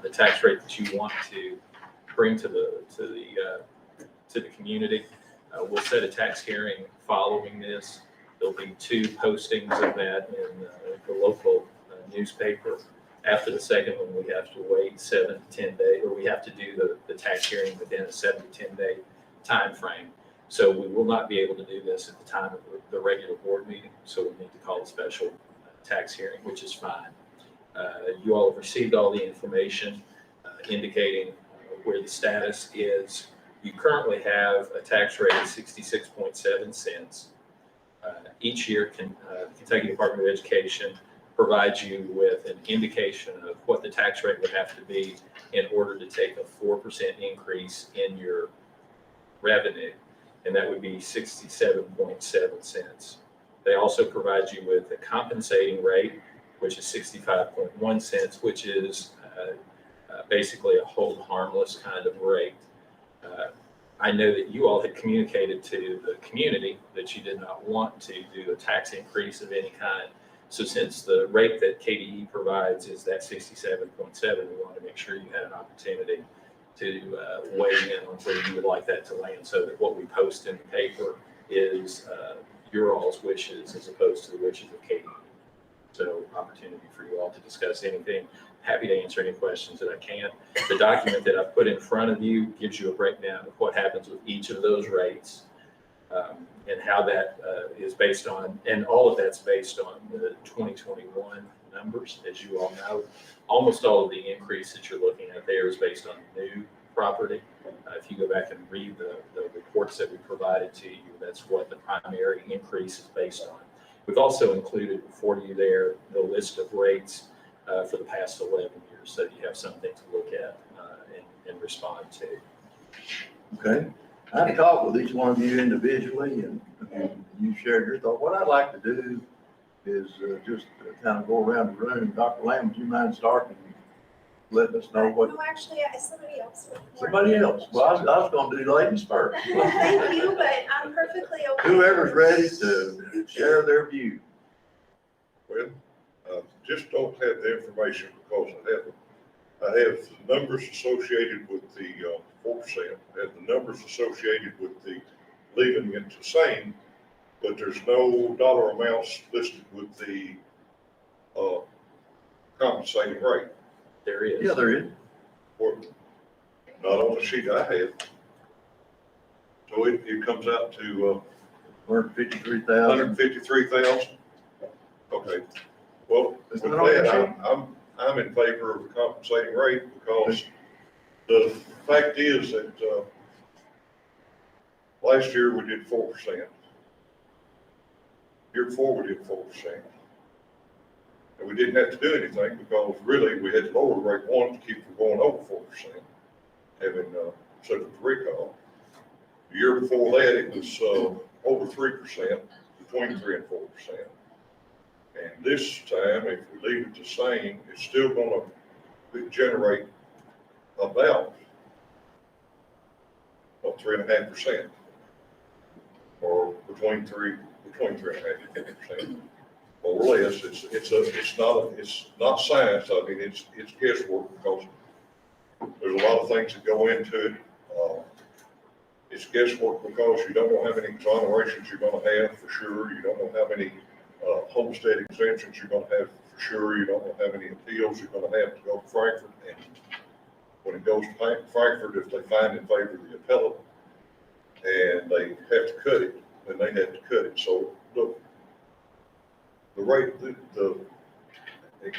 the tax rate that you want to bring to the community. We'll set a tax hearing following this. There'll be 2 postings of that in the local newspaper. After the second one, we have to wait 7 to 10 days, or we have to do the tax hearing within a 7 to 10 day time frame. So we will not be able to do this at the time of the regular board meeting. So we need to call a special tax hearing, which is fine. You all have received all the information indicating where the status is. You currently have a tax rate of 66.7 cents. Each year, Kentucky Department of Education provides you with an indication of what the tax rate would have to be in order to take a 4% increase in your revenue, and that would be 67.7 cents. They also provide you with a compensating rate, which is 65.1 cents, which is basically a hold harmless kind of rate. I know that you all had communicated to the community that you did not want to do a tax increase of any kind. So since the rate that KDE provides is that 67.7, we want to make sure you had an opportunity to weigh in on where you would like that to land, so that what we post in the paper is your all's wishes as opposed to the wishes of KDE. So opportunity for you all to discuss anything. Happy to answer any questions that I can. The document that I put in front of you gives you a breakdown of what happens with each of those rates, and how that is based on, and all of that's based on the 2021 numbers. As you all know, almost all of the increase that you're looking at there is based on new property. If you go back and read the reports that we provided to you, that's what the primary increase is based on. We've also included for you there the list of rates for the past 11 years, so you have something to look at and respond to. Okay. I talked with each one of you individually, and you shared your thought. What I'd like to do is just kind of go around the room. Dr. Lamb, would you mind starting and letting us know what? No, actually, somebody else. Somebody else. Well, I was going to do ladies first. Well, thank you, but I'm perfectly okay. Whoever's ready to share their view. Well, just don't have the information because I have the numbers associated with the 4%, I have the numbers associated with the leaving it the same, but there's no dollar amounts listed with the compensating rate. There is. Yeah, there is. Or not on the sheet I have. So it comes out to 153,000. 153,000. Okay. Well, with that, I'm in favor of the compensating rate because the fact is that last year we did 4%. Year before we did 4%. And we didn't have to do anything because really we had to lower rate 1 to keep from going over 4%, having subject to recall. The year before that it was over 3%, between 3 and 4%. And this time, if we leave it the same, it's still going to generate about 3.5%, or between 3.5% and 4%, more or less. It's not science. I mean, it's guesswork because there's a lot of things that go into it. It's guesswork because you don't know how many exonerations you're going to have for sure. You don't know how many homestead exemptions you're going to have for sure. You don't know how many appeals you're going to have to go to Frankfurt. And when it goes to Frankfurt, if they find in favor of the appellate and they have to cut it, then they have to cut it. So the rate, the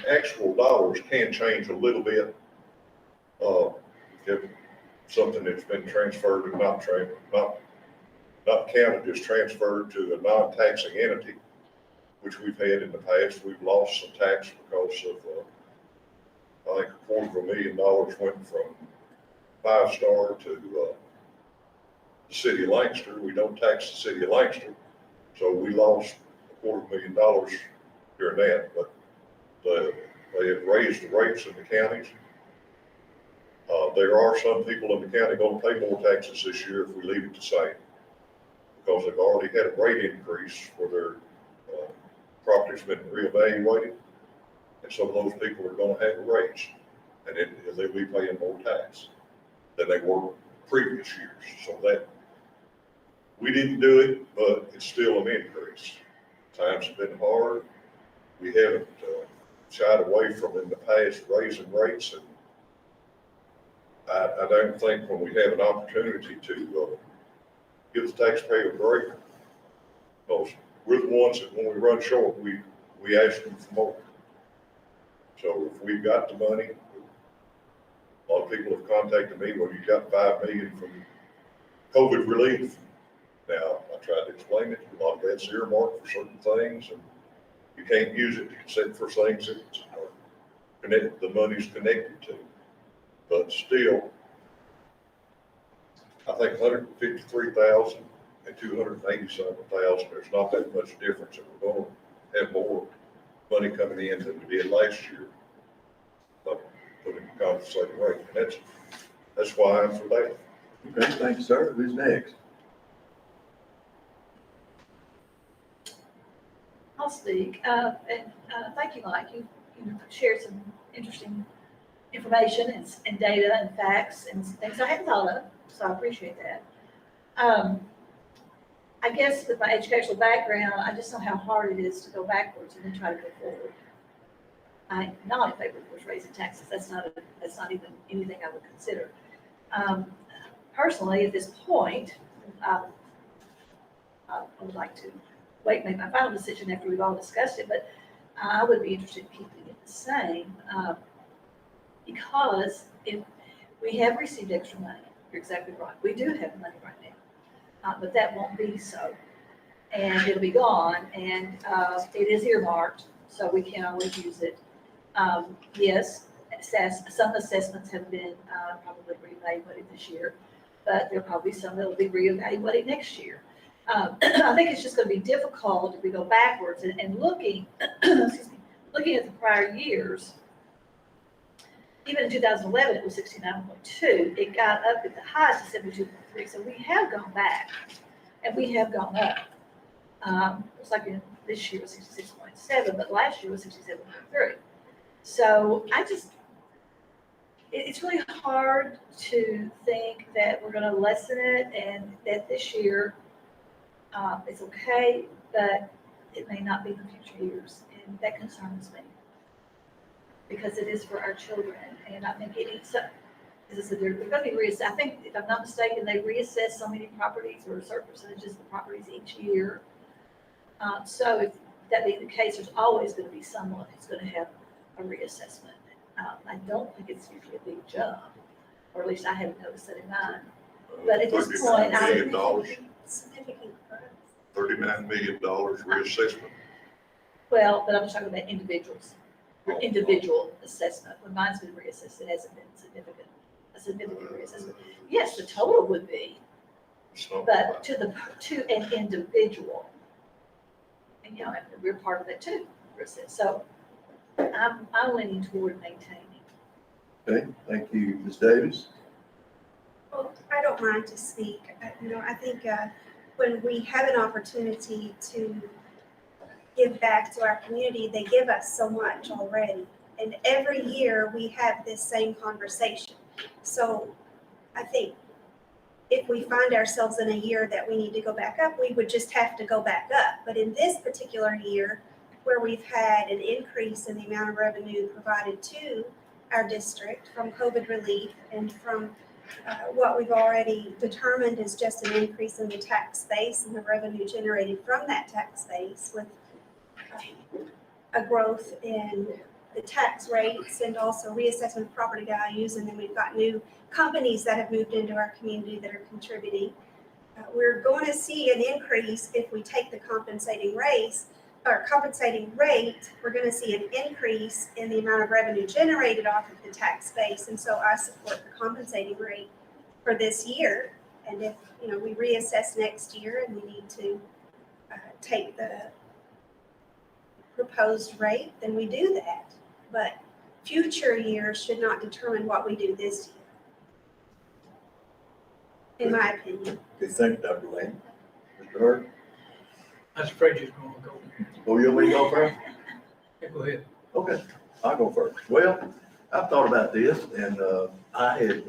actual dollars can change a little bit if something that's been transferred and not counted as transferred to a non-taxing entity, which we've had in the past. We've lost some tax because of, I think $250,000 went from 5-star to the city of Lancaster. We don't tax the city of Lancaster, so we lost $250,000 during that. But they have raised the rates in the counties. There are some people in the county going to pay more taxes this year if we leave it the same, because they've already had a rate increase for their property's been reevaluated, and some of those people are going to have a raise. and then they'll be paying more tax than they were previous years. So that, we didn't do it, but it's still an increase. Times have been hard. We haven't shied away from in the past raising rates, and I don't think when we have an opportunity to give the taxpayer a break, because we're the ones that when we run short, we ask them for more. So if we've got the money, a lot of people have contacted me, well, you got $5 million from COVID relief. Now, I tried to explain it, a lot of that's earmarked for certain things, and you can't use it except for things that are connected, the money's connected to. But still, I think 153,000 and 287,000, there's not that much difference, and we're going to have more money coming in than we did last year. But putting the compensating rate, and that's why I'm for that. Okay, thank you, sir. Who's next? I'll speak, and thank you, Mike. You shared some interesting information and data and facts and things I hadn't thought of, so I appreciate that. I guess with my educational background, I just know how hard it is to go backwards and then try to go forward. I'm not in favor of course raising taxes. That's not even anything I would consider. Personally, at this point, I would like to wait, make my final decision after we've all discussed it, but I would be interested in keeping it the same, because if we have received extra money, you're exactly right, we do have money right now, but that won't be so, and it'll be gone, and it is earmarked, so we can always use it. Yes, some assessments have been probably reevaluated this year, but there are probably some that will be reevaluated next year. I think it's just going to be difficult if we go backwards and looking, excuse me, looking at the prior years. Even in 2011, it was 69.2. It got up at the highest to 72.3. So we have gone back, and we have gone up. It's like this year was 66.7, but last year was 67.3. So it's really hard to think that we're going to lessen it, and that this year. It's okay, but it may not be in future years, and that concerns me. Because it is for our children, and I think it needs, as I said, they're going to be reassessed. I think, if I'm not mistaken, they reassess so many properties or certain percentages of properties each year. So if that being the case, there's always going to be someone who's going to have a reassessment. I don't think it's usually a big jump, or at least I haven't noticed that in mine. But at this point, $39 million, Significant growth. $39 million reassessment. well, but I'm talking about individuals, your individual assessment. When mine's been reassessed, it hasn't been a significant reassessment. Yes, the total would be, So, but to an individual. And, and we're part of that too, so I'm leaning toward maintaining. Okay, thank you. Ms. Davis? Well, I don't mind to speak. I think when we have an opportunity to give back to our community, they give us so much already. And every year we have this same conversation. So I think if we find ourselves in a year that we need to go back up, we would just have to go back up. But in this particular year, where we've had an increase in the amount of revenue provided to our district from COVID relief and from what we've already determined is just an increase in the tax base and the revenue generated from that tax base, with a growth in the tax rates and also reassessment of property values. And then we've got new companies that have moved into our community that are contributing. We're going to see an increase if we take the compensating rate. We're going to see an increase in the amount of revenue generated off of the tax base. And so I support the compensating rate for this year. And if, we reassess next year and we need to take the proposed rate, then we do that. But future years should not determine what we do this year, in my opinion. Okay, thank you, Dr. Lane. Mr. Hurd? I was afraid you was going to go. Oh, you want me to go first? Yeah, go ahead. Okay, I'll go first. Well, I've thought about this, and, I had,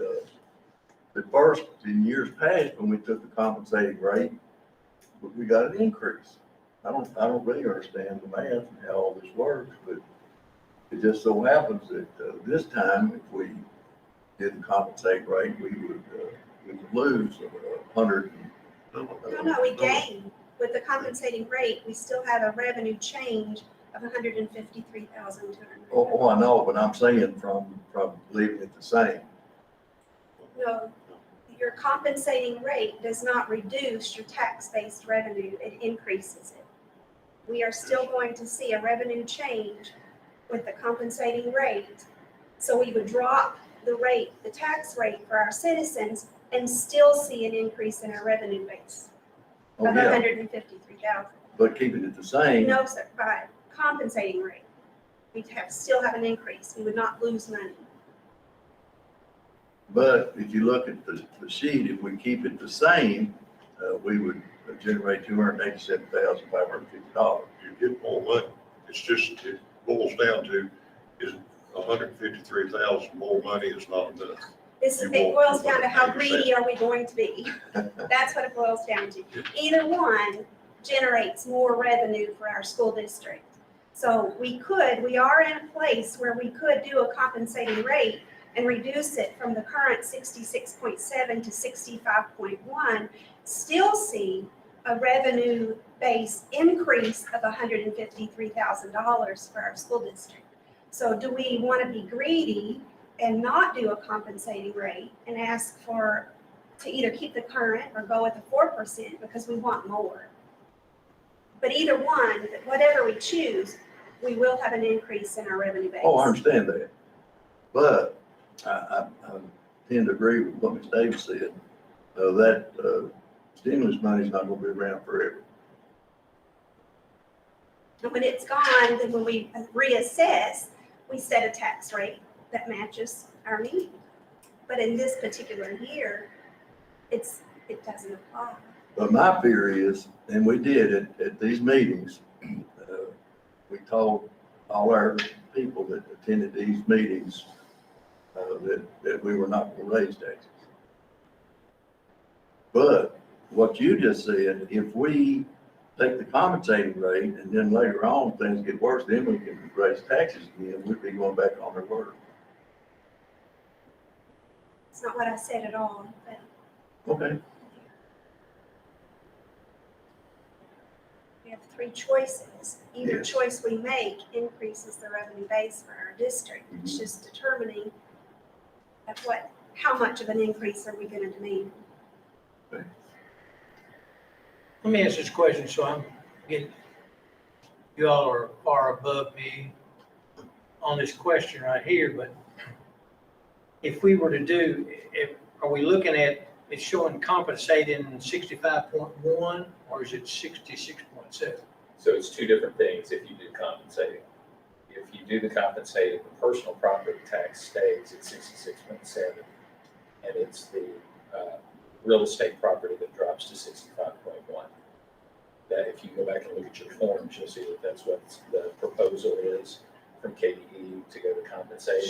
at first, in years past, when we took the compensating rate, we got an increase. I don't really understand the math and how all this works, but it just so happens that, this time, if we did the compensating rate, we would lose 100. No, we gain. With the compensating rate, we still have a revenue change of $153,200. Oh, I know, but I'm saying from leaving it the same. No, your compensating rate does not reduce your tax-based revenue, it increases it. We are still going to see a revenue change with the compensating rate. So we would drop the rate, the tax rate for our citizens and still see an increase in our revenue base Oh, of yeah, 153,000. but keeping it the same. No, sir, by compensating rate, we'd still have an increase, we would not lose money. But if you look at the sheet, if we keep it the same, we would generate $287,550. You get more money. It's just, it boils down to, is 153,000 more money is not enough. It boils down to how greedy are we going to be? That's what it boils down to. Either one generates more revenue for our school district. So we are in a place where we could do a compensating rate and reduce it from the current 66.7 to 65.1, still see a revenue base increase of $153,000 for our school district. So do we want to be greedy and not do a compensating rate and ask to either keep the current or go with the 4% because we want more? But either one, whatever we choose, we will have an increase in our revenue base. Oh, I understand that. But I tend to agree with what Ms. Davis said. That stimulus money is not going to be around forever. And when it's gone, then when we reassess, we set a tax rate that matches our need. But in this particular year, it doesn't apply. But my fear is, and we did at these meetings, we told all our people that attended these meetings that we were not going to raise taxes. But what you just said, if we take the compensating rate and then later on things get worse, then we can raise taxes again, we'd be going back on their word. It's not what I said at all, but Okay. we have three choices. Either Yes. choice we make increases the revenue base for our district. It's just determining how much of an increase are we going to demand. Let me ask this question, so I'm getting, you all are far above me on this question right here, but if we were to are we looking at, it's showing compensating 65.1, or is it 66.7? So it's two different things if you do compensating. If you do the compensating, the personal property tax stays at 66.7, and it's the real estate property that drops to 65.1. That if you go back and look at your forms, you'll see that that's what the proposal is from KDE to go to compensating.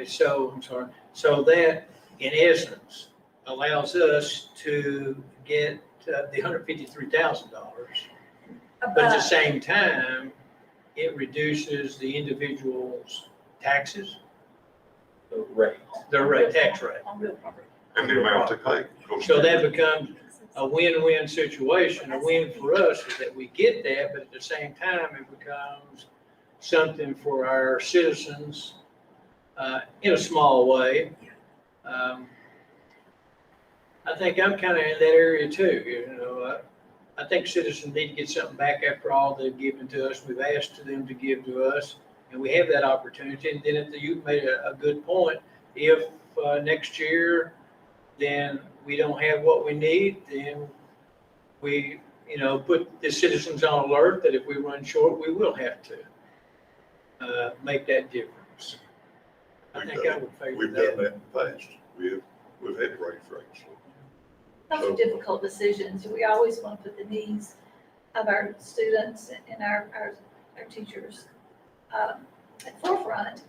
So I'm sorry. So that, in essence, allows us to get the $153,000, but at the same time, it reduces the individual's taxes, The rate. their tax rate. On real property. And the amount they pay. So that becomes a win-win situation. A win for us is that we get that, but at the same time, it becomes something for our citizens in a small way. I think I'm kind of in that area too. I think citizens need to get something back after all they've given to us. We've asked them to give to us, and we have that opportunity. And then you made a good point. If next year, then we don't have what we need, then we, put the citizens on alert that if we run short, we will have to make that difference. I think I would favor We've done that. that in the past. We've had to raise rates. Those are difficult decisions. We always want to put the needs of our students and our teachers at forefront.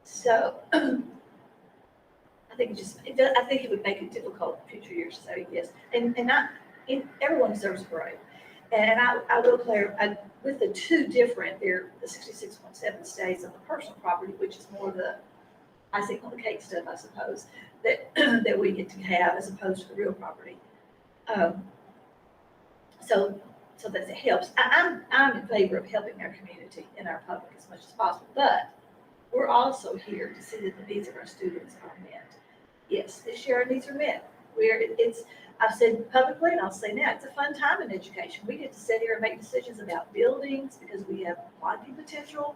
So I think I think it would make it difficult in future years to say yes. Everyone deserves a break. And I will clarify, with the two different, the 66.7 stays on the personal property, which is more the icing on the cake stuff, I suppose, that, that we get to have as opposed to the real property. So that it helps. I'm in favor of helping our community and our public as much as possible, but we're also here to see that the needs of our students are met. Yes, this year our needs are met. I've said publicly, and I'll say now, it's a fun time in education. We get to sit here and make decisions about buildings because we have quality potential.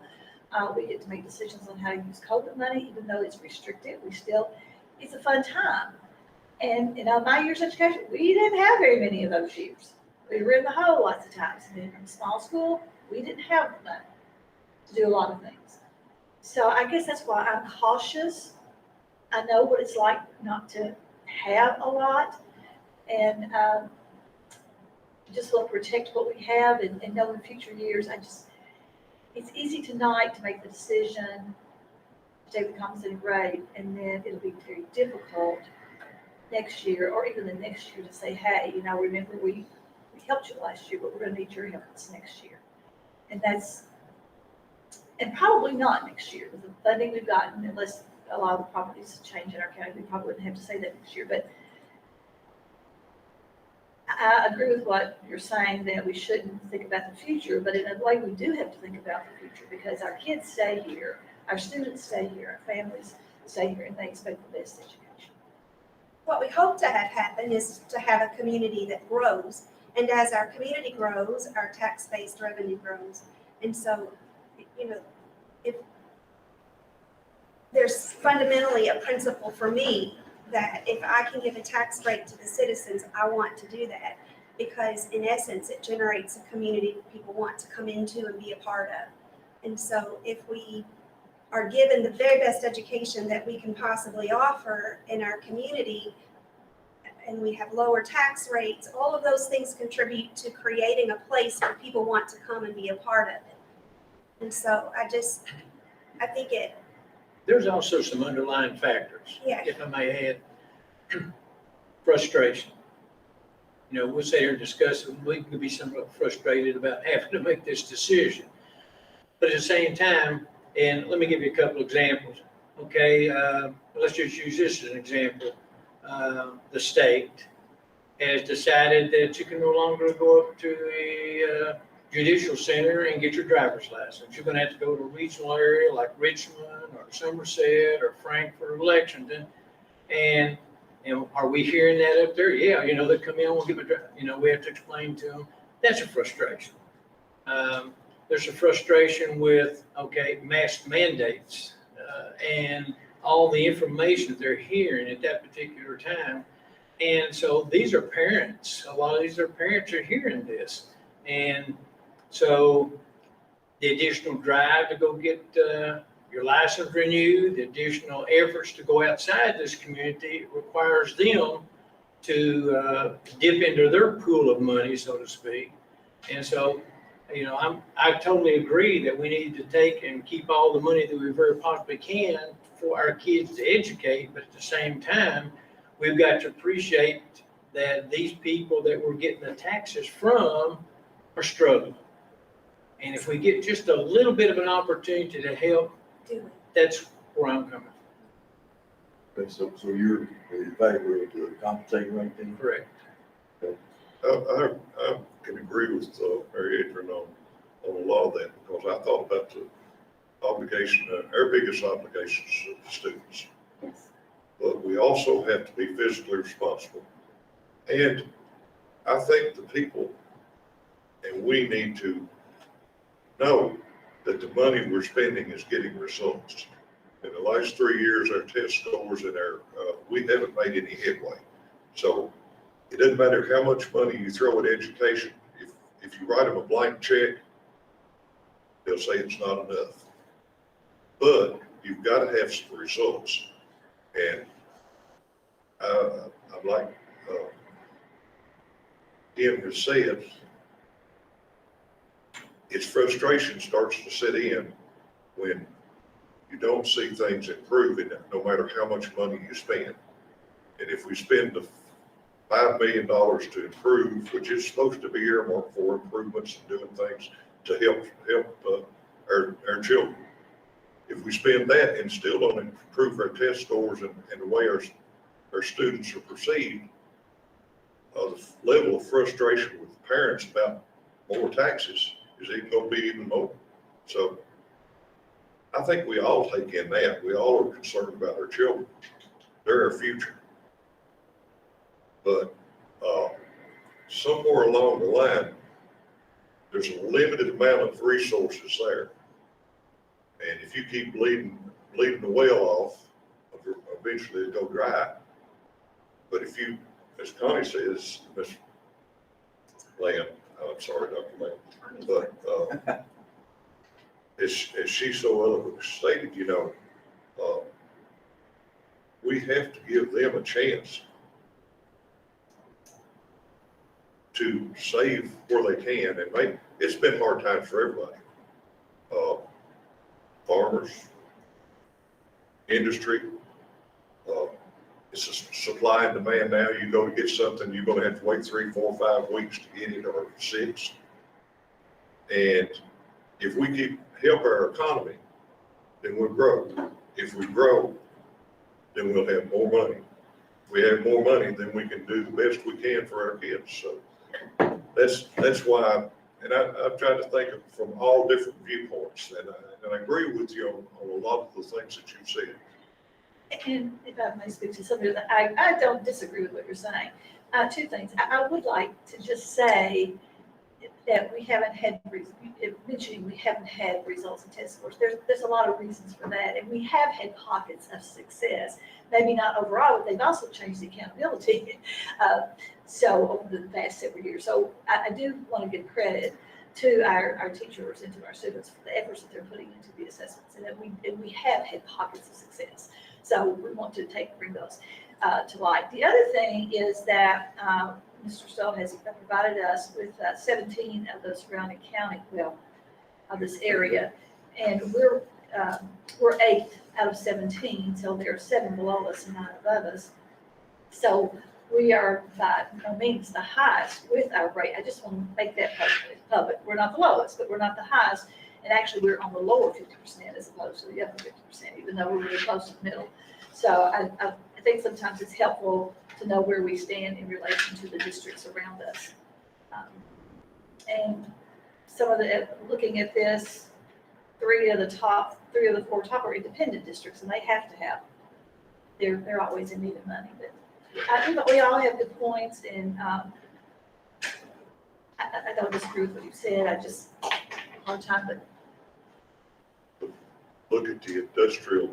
We get to make decisions on how to use COVID money, even though it's restricted. It's a fun time. And in my years of education, we didn't have very many of those years. We were in the hole lots of times. And then from small school, we didn't have the money to do a lot of things. So I guess that's why I'm cautious. I know what it's like not to have a lot, and just want to protect what we have and know in future years. It's easy tonight to make the decision to take the compensated rate, and then it'll be very difficult next year or even the next year to say, hey, remember we helped you last year, but we're going to need your help this next year. And probably not next year with the funding we've gotten, unless a lot of the properties change in our county. We probably wouldn't have to say that next year, but I agree with what you're saying, that we shouldn't think about the future, but in a way we do have to think about the future because our kids stay here, our students stay here, our families stay here, and they expect the best education. What we hope to have happen is to have a community that grows. And as our community grows, our tax-based revenue grows. And so, if there's fundamentally a principle for me that if I can give a tax break to the citizens, I want to do that because in essence, it generates a community that people want to come into and be a part of. And so if we are given the very best education that we can possibly offer in our community, and we have lower tax rates, all of those things contribute to creating a place where people want to come and be a part of it. And so I think There's also some underlying factors, Yeah. if I may add. Frustration. We'll sit here and discuss it, we could be somewhat frustrated about having to make this decision. But at the same time, and let me give you a couple examples. Okay, let's just use this as an example. The state has decided that you can no longer go up to the judicial center and get your driver's license. You're going to have to go to a regional area like Richmond or Somerset or Frankfort or Lexington. And are we hearing that up there? Yeah, they come in, we'll give a we have to explain to them. That's a frustration. There's a frustration with, mask mandates and all the information that they're hearing at that particular time. And so these are parents. A lot of these parents are hearing this. And so the additional drive to go get your license renewed, the additional efforts to go outside this community requires them to dip into their pool of money, so to speak. And so, I totally agree that we need to take and keep all the money that we very possibly can for our kids to educate, but at the same time, we've got to appreciate that these people that we're getting the taxes from are struggling. And if we get just a little bit of an opportunity to help, that's where I'm coming from. Okay, so you're in favor of the compensating rate then? Correct. I can agree with Mary Adrian on a lot of that because I thought about the obligation, our biggest obligation is the students. Yes. But we also have to be physically responsible. And I think the people, and we need to know that the money we're spending is getting results. In the last 3 years, our test scores and we haven't made any headway. So it doesn't matter how much money you throw at education. If you write them a blank check, they'll say it's not enough. But you've got to have some results. And I'd like Tim has said, its frustration starts to set in when you don't see things improving no matter how much money you spend. And if we spend the $5 million to improve, which is supposed to be earmarked for improvements and doing things to help our children. If we spend that and still don't improve our test scores and the way our students are perceived, the level of frustration with parents about more taxes is even going to be even more. So I think we all take in that. We all are concerned about our children. They're our future. But somewhere along the line, there's a limited amount of resources there. And if you keep bleeding the well off, eventually it'll go dry. But if you, as Connie says, Ms. Lamb, I'm sorry, Dr. Lamb, but as she so eloquently stated, we have to give them a chance to save where they can and make, it's been hard times for everybody. Farmers, industry, it's a supply and demand now. You go to get something, you're going to have to wait 3, 4, 5 weeks to get it, or 6. And if we help our economy, then we'll grow. If we grow, then we'll have more money. If we have more money, then we can do the best we can for our kids. So that's why, and I've tried to think of from all different viewpoints, and I agree with you on a lot of the things that you've said. And if I may speak to somebody, I don't disagree with what you're saying. 2 things. I would like to just say that we haven't had, mentioning we haven't had results in test scores. There's a lot of reasons for that, and we have had pockets of success. Maybe not overall, but they've also changed the accountability. So over the past several years. So I do want to give credit to our teachers and to our students for the efforts that they're putting into the assessments, and that we have had pockets of success. So we want to bring those to light. The other thing is that Mr. Stowe has provided us with 17 of the surrounding county, of this area, and we're 8th out of 17, so there are 7 below us and 9 above us. So we are by no means the highest with our rate. I just want to make that public. We're not the lowest, but we're not the highest. And actually, we're on the lower 50% as opposed to the upper 50%, even though we're really close to the middle. So I think sometimes it's helpful to know where we stand in relation to the districts around us. And some of looking at this, 3 of the 4 top are independent districts, and they have to have, they're always in need of money. But I think that we all have good points, and I don't disagree with what you said. I just hard time, but Look at the industrial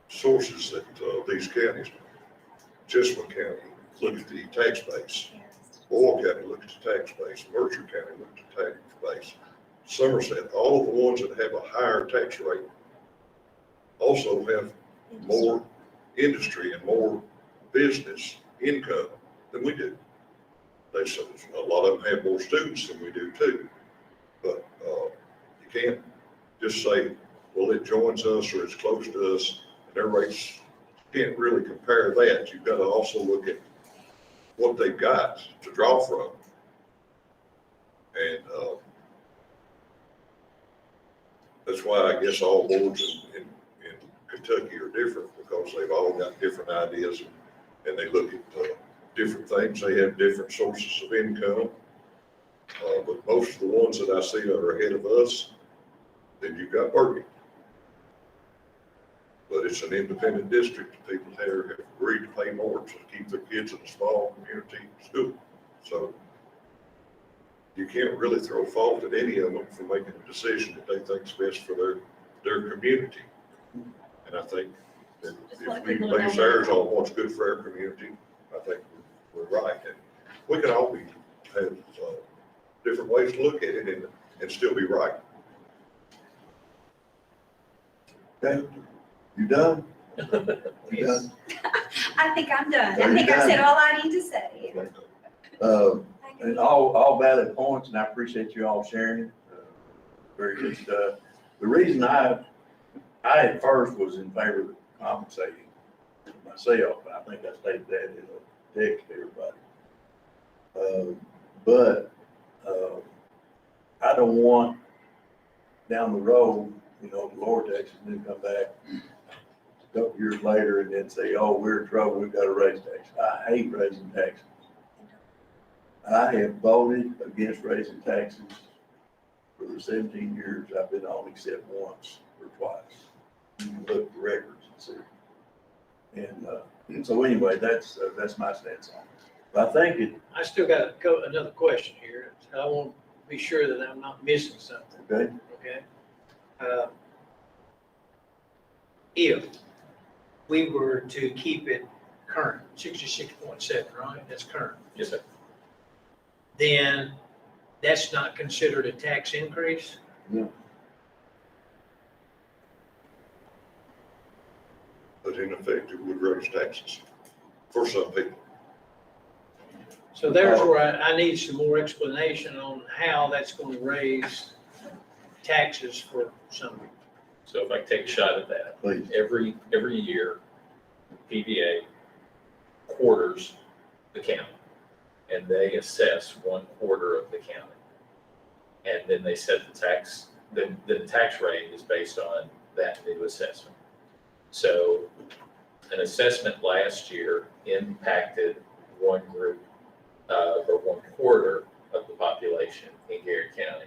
sources that these counties, Jessamine County, look at the tax base. Boyle County, look at the tax base. Mercer County, look at the tax base. Somerset, all of the ones that have a higher tax rate also have more industry and more business income than we do. A lot of them have more students than we do too. But you can't just say, well, it joins us or it's close to us, and their rates, you can't really compare that. You've got to also look at what they've got to draw from. And that's why I guess all boards in Kentucky are different, because they've all got different ideas, and they look at different things. They have different sources of income. But most of the ones that I see that are ahead of us, then you've got Berkeley. But it's an independent district. People there have agreed to pay more to keep their kids in a small community school. So you can't really throw fault at any of them for making a decision that they think is best for their community. And I think that if we base ours on what's good for our community, I think we're right. And we can all have different ways to look at it and still be right. Okay, you done? You Yes. done? I think I'm done. Are I you think I've done? said all I need to say. And all valid points, and I appreciate you all sharing. Very good stuff. The reason I at first was in favor of compensating myself, I think I stated that in a text to everybody. But I don't want down the road, you know, the lower taxes and then come back a couple years later and then say, oh, we're in trouble, we've got to raise taxes. I hate raising taxes. I have voted against raising taxes for the 17 years I've been on, except once or twice. You can look at the records and see. And so anyway, that's my stance on it. But I think it, I still got another question here. I want to be sure that I'm not missing something, okay, okay? If we were to keep it current, 66.7, right? That's current. Yes, sir. Then that's not considered a tax increase? But in effect, it would raise taxes for some people. So there's where I need some more explanation on how that's going to raise taxes for some people. So if I can take a shot at that, please. every year, PBA quarters the county, and they assess 1/4 of the county. And then they set the tax, the tax rate is based on that new assessment. So an assessment last year impacted one group, or 1/4 of the population in Garrard County.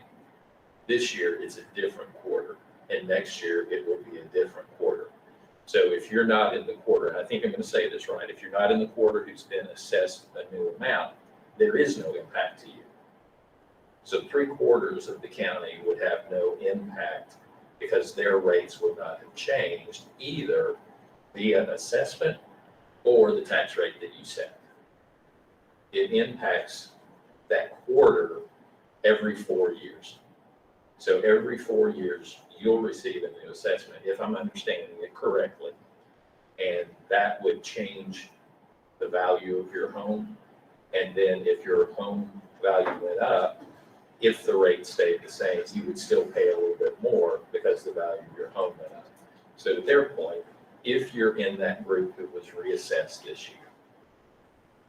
This year, it's a different quarter, and next year, it will be a different quarter. So if you're not in the quarter, and I think I'm going to say this right, if you're not in the quarter who's been assessed a new amount, there is no impact to you. So 3/4 of the county would have no impact because their rates would not have changed either via an assessment or the tax rate that you set. It impacts that quarter every 4 years. So every 4 years, you'll receive a new assessment, if I'm understanding it correctly. And that would change the value of your home. And then if your home value went up, if the rate stayed the same, you would still pay a little bit more because the value of your home went up. So to their point, if you're in that group that was reassessed this year,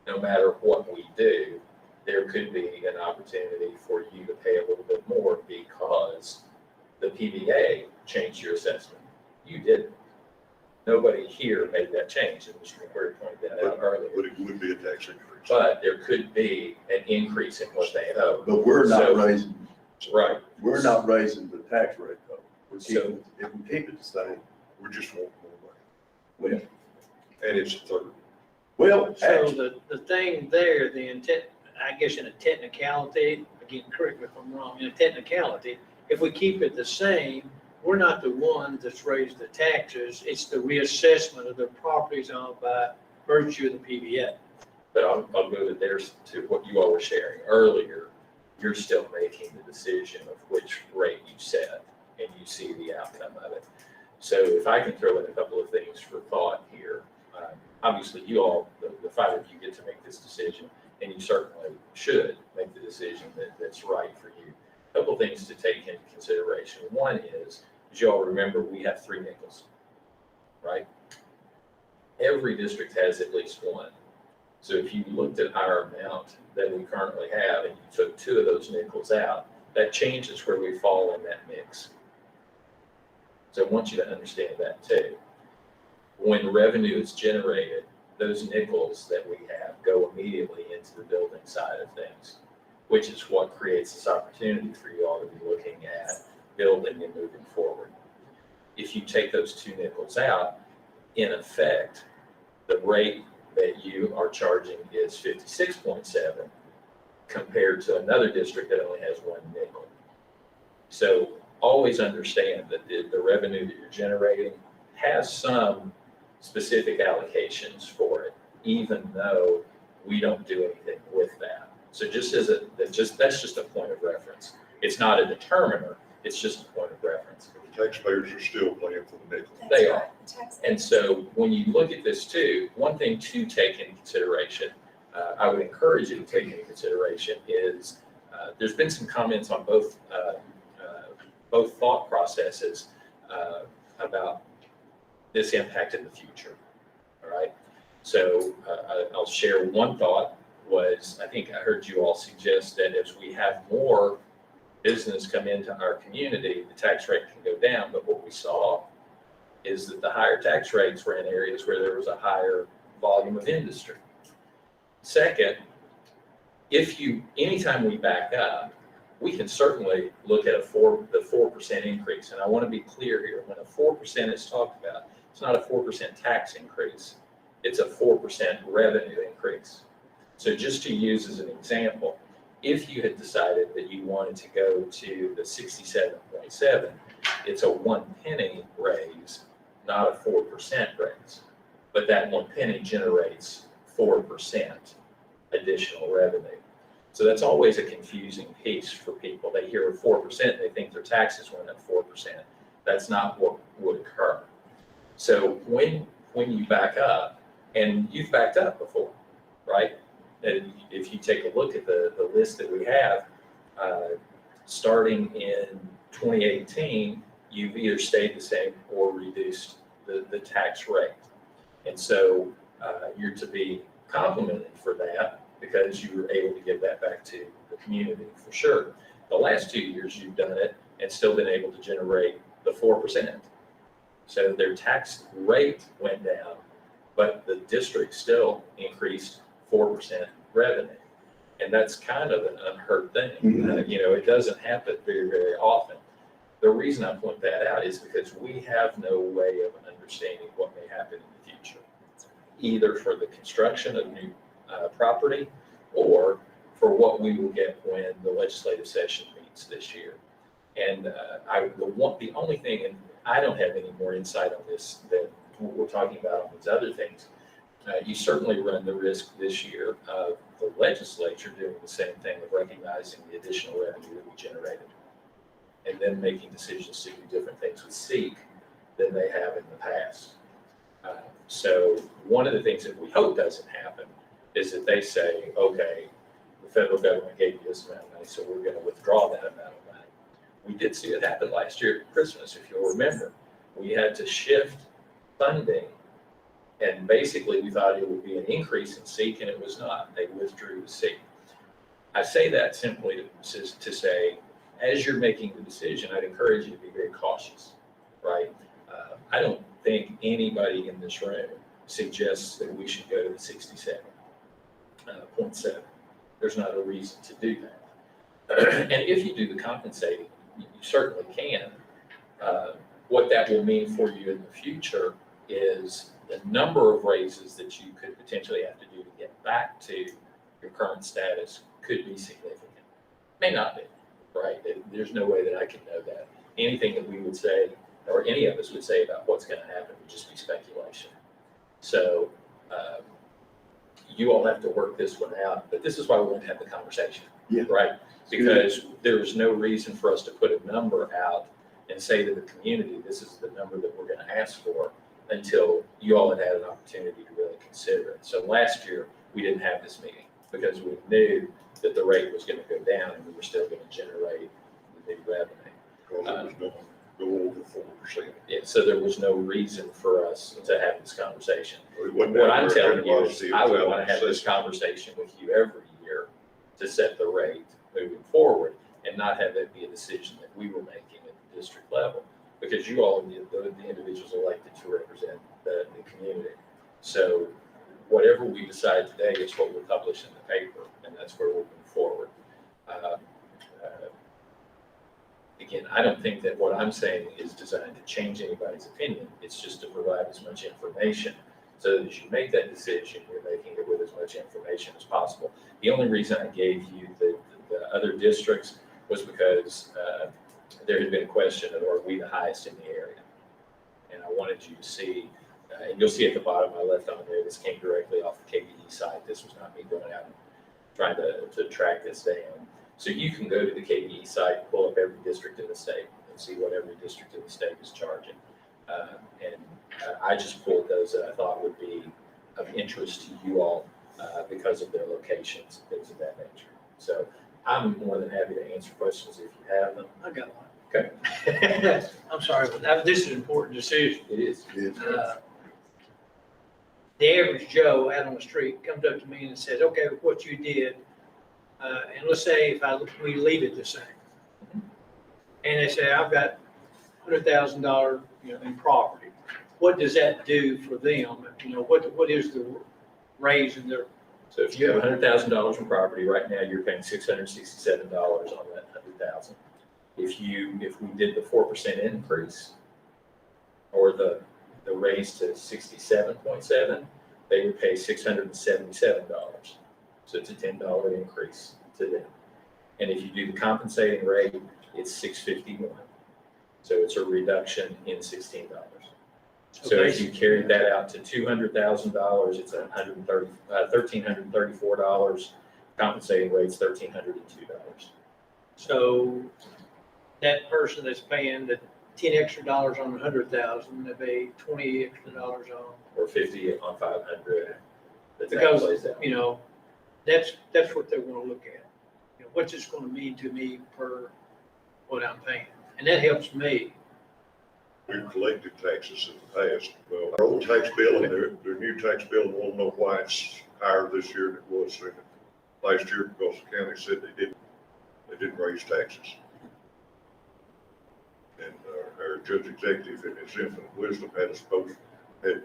no matter what we do, there could be an opportunity for you to pay a little bit more because the PBA changed your assessment. You didn't. Nobody here made that change, and Mr. McQuarrie pointed that out earlier. But it would be a tax increase. But there could be an increase in what they owe. But we're not So- raising, Right. we're not raising the tax rate though. We're So- keeping, if we keep it the same, We just want more money. well, And it's a third. well, So actually, the thing there, I guess in a technicality, again, correct me if I'm wrong, in a technicality, if we keep it the same, we're not the one that's raised the taxes, it's the reassessment of the properties owned by virtue of the PBA. But I'll go to there to what you all were sharing earlier. You're still making the decision of which rate you set, and you see the outcome of it. So if I can throw in a couple of things for thought here, obviously you all, the 5 of you get to make this decision, and you certainly should make the decision that's right for you. A couple of things to take into consideration. One is, as you all remember, we have 3 nickels, right? Every district has at least one. So if you looked at our amount that we currently have and you took 2 of those nickels out, that changes where we fall in that mix. So I want you to understand that too. When revenue is generated, those nickels that we have go immediately into the building side of things, which is what creates this opportunity for you all to be looking at building and moving forward. If you take those 2 nickels out, in effect, the rate that you are charging is 56.7 compared to another district that only has 1 nickel. So always understand that the revenue that you're generating has some specific allocations for it, even though we don't do anything with that. So just as that's just a point of reference. It's not a determiner, it's just a point of reference. The taxpayers are still paying for the nickel. That's They right, are. tax- And so when you look at this too, one thing to take into consideration, I would encourage you to take into consideration is there's been some comments on both both thought processes about this impact in the future. All right. So I'll share one thought was, I think I heard you all suggest that as we have more business come into our community, the tax rate can go down. But what we saw is that the higher tax rates were in areas where there was a higher volume of industry. Second, anytime we back up, we can certainly look at the 4% increase. And I want to be clear here, when a 4% is talked about, it's not a 4% tax increase, it's a 4% revenue increase. So just to use as an example, if you had decided that you wanted to go to the 67.7, it's a 1 penny raise, not a 4% raise. But that 1 penny generates 4% additional revenue. So that's always a confusing piece for people. They hear 4%, they think their taxes went up 4%. That's not what would occur. So when you back up, and you've backed up before, right? And if you take a look at the list that we have, starting in 2018, you've either stayed the same or reduced the tax rate. And so you're to be complimented for that, because you were able to give that back to the community for sure. The last 2 years you've done it and still been able to generate the 4%. So their tax rate went down, but the district still increased 4% revenue. And that's kind of an unheard thing. It doesn't happen very, very often. The reason I point that out is because we have no way of understanding what may happen in the future, either for the construction of new property or for what we will get when the legislative session meets this year. And the only thing, and I don't have any more insight on this than what we're talking about on these other things. You certainly run the risk this year of the legislature doing the same thing of recognizing the additional revenue that we generated and then making decisions to do different things with SEEK than they have in the past. So one of the things that we hope doesn't happen is that they say, okay, the federal government gave you this amount of money, so we're going to withdraw that amount of money. We did see it happen last year at Christmas, if you'll remember. We had to shift funding, and basically we thought it would be an increase in SEEK, and it was not. They withdrew the SEEK. I say that simply to say, as you're making the decision, I'd encourage you to be very cautious, right? I don't think anybody in this room suggests that we should go to the 67.7. There's not a reason to do that. And if you do the compensating, you certainly can. What that will mean for you in the future is the number of raises that you could potentially have to do to get back to your current status could be significant. May not be, right? There's no way that I can know that. Anything that we would say, or any of us would say about what's going to happen would just be speculation. So you all have to work this one out, but this is why we want to have the conversation, right? Because there's no reason for us to put a number out and say to the community, this is the number that we're going to ask for, until you all had had an opportunity to really consider it. So last year, we didn't have this meeting because we knew that the rate was going to go down and we were still going to generate the new revenue. Because it was going to go over 4%. Yeah, so there was no reason for us to have this conversation. What I'm telling you is I would want to have this conversation with you every year to set the rate moving forward and not have that be a decision that we were making at the district level, because you all, the individuals elected to represent the community. So whatever we decide today is what we'll publish in the paper, and that's where we'll move forward. Again, I don't think that what I'm saying is designed to change anybody's opinion. It's just to provide as much information so that as you make that decision, you're making it with as much information as possible. The only reason I gave you the other districts was because there had been a question of, are we the highest in the area? And I wanted you to see, and you'll see at the bottom I left on there, this came directly off the KBE site. This was not me going out and trying to track this down. So you can go to the KBE site, pull up every district in the state and see what every district in the state is charging. And I just pulled those that I thought would be of interest to you all because of their locations, things of that nature. So I'm more than happy to answer questions if you have them. I got one. I'm sorry, but this is an important decision. It is. Yes. The average Joe out on the street comes up to me and says, okay, with what you did, and let's say we leave it the same. And they say, I've got $100,000, in property. What does that do for them? What is the raise in their, So if you have $100,000 in property, right now, you're paying $667 on that 100,000. If we did the 4% increase, or the raise to 67.7, they would pay $677. So it's a $10 increase to them. And if you do the compensating rate, it's $651. So it's a reduction in $16. So if you carried that out to $200,000, it's $1,334. Compensating rate's $1,302. so that person that's paying the $10 extra on 100,000, they pay $20 extra on, Or 50 on 500. That's how it because, plays out. that's what they want to look at. What's this going to mean to me per what I'm paying? And that helps me. We've collected taxes in the past. Well, our old tax bill and their new tax bill, and won't know why it's higher this year than it was last year, because the county said they didn't raise taxes. And our judge executive in his infinite wisdom had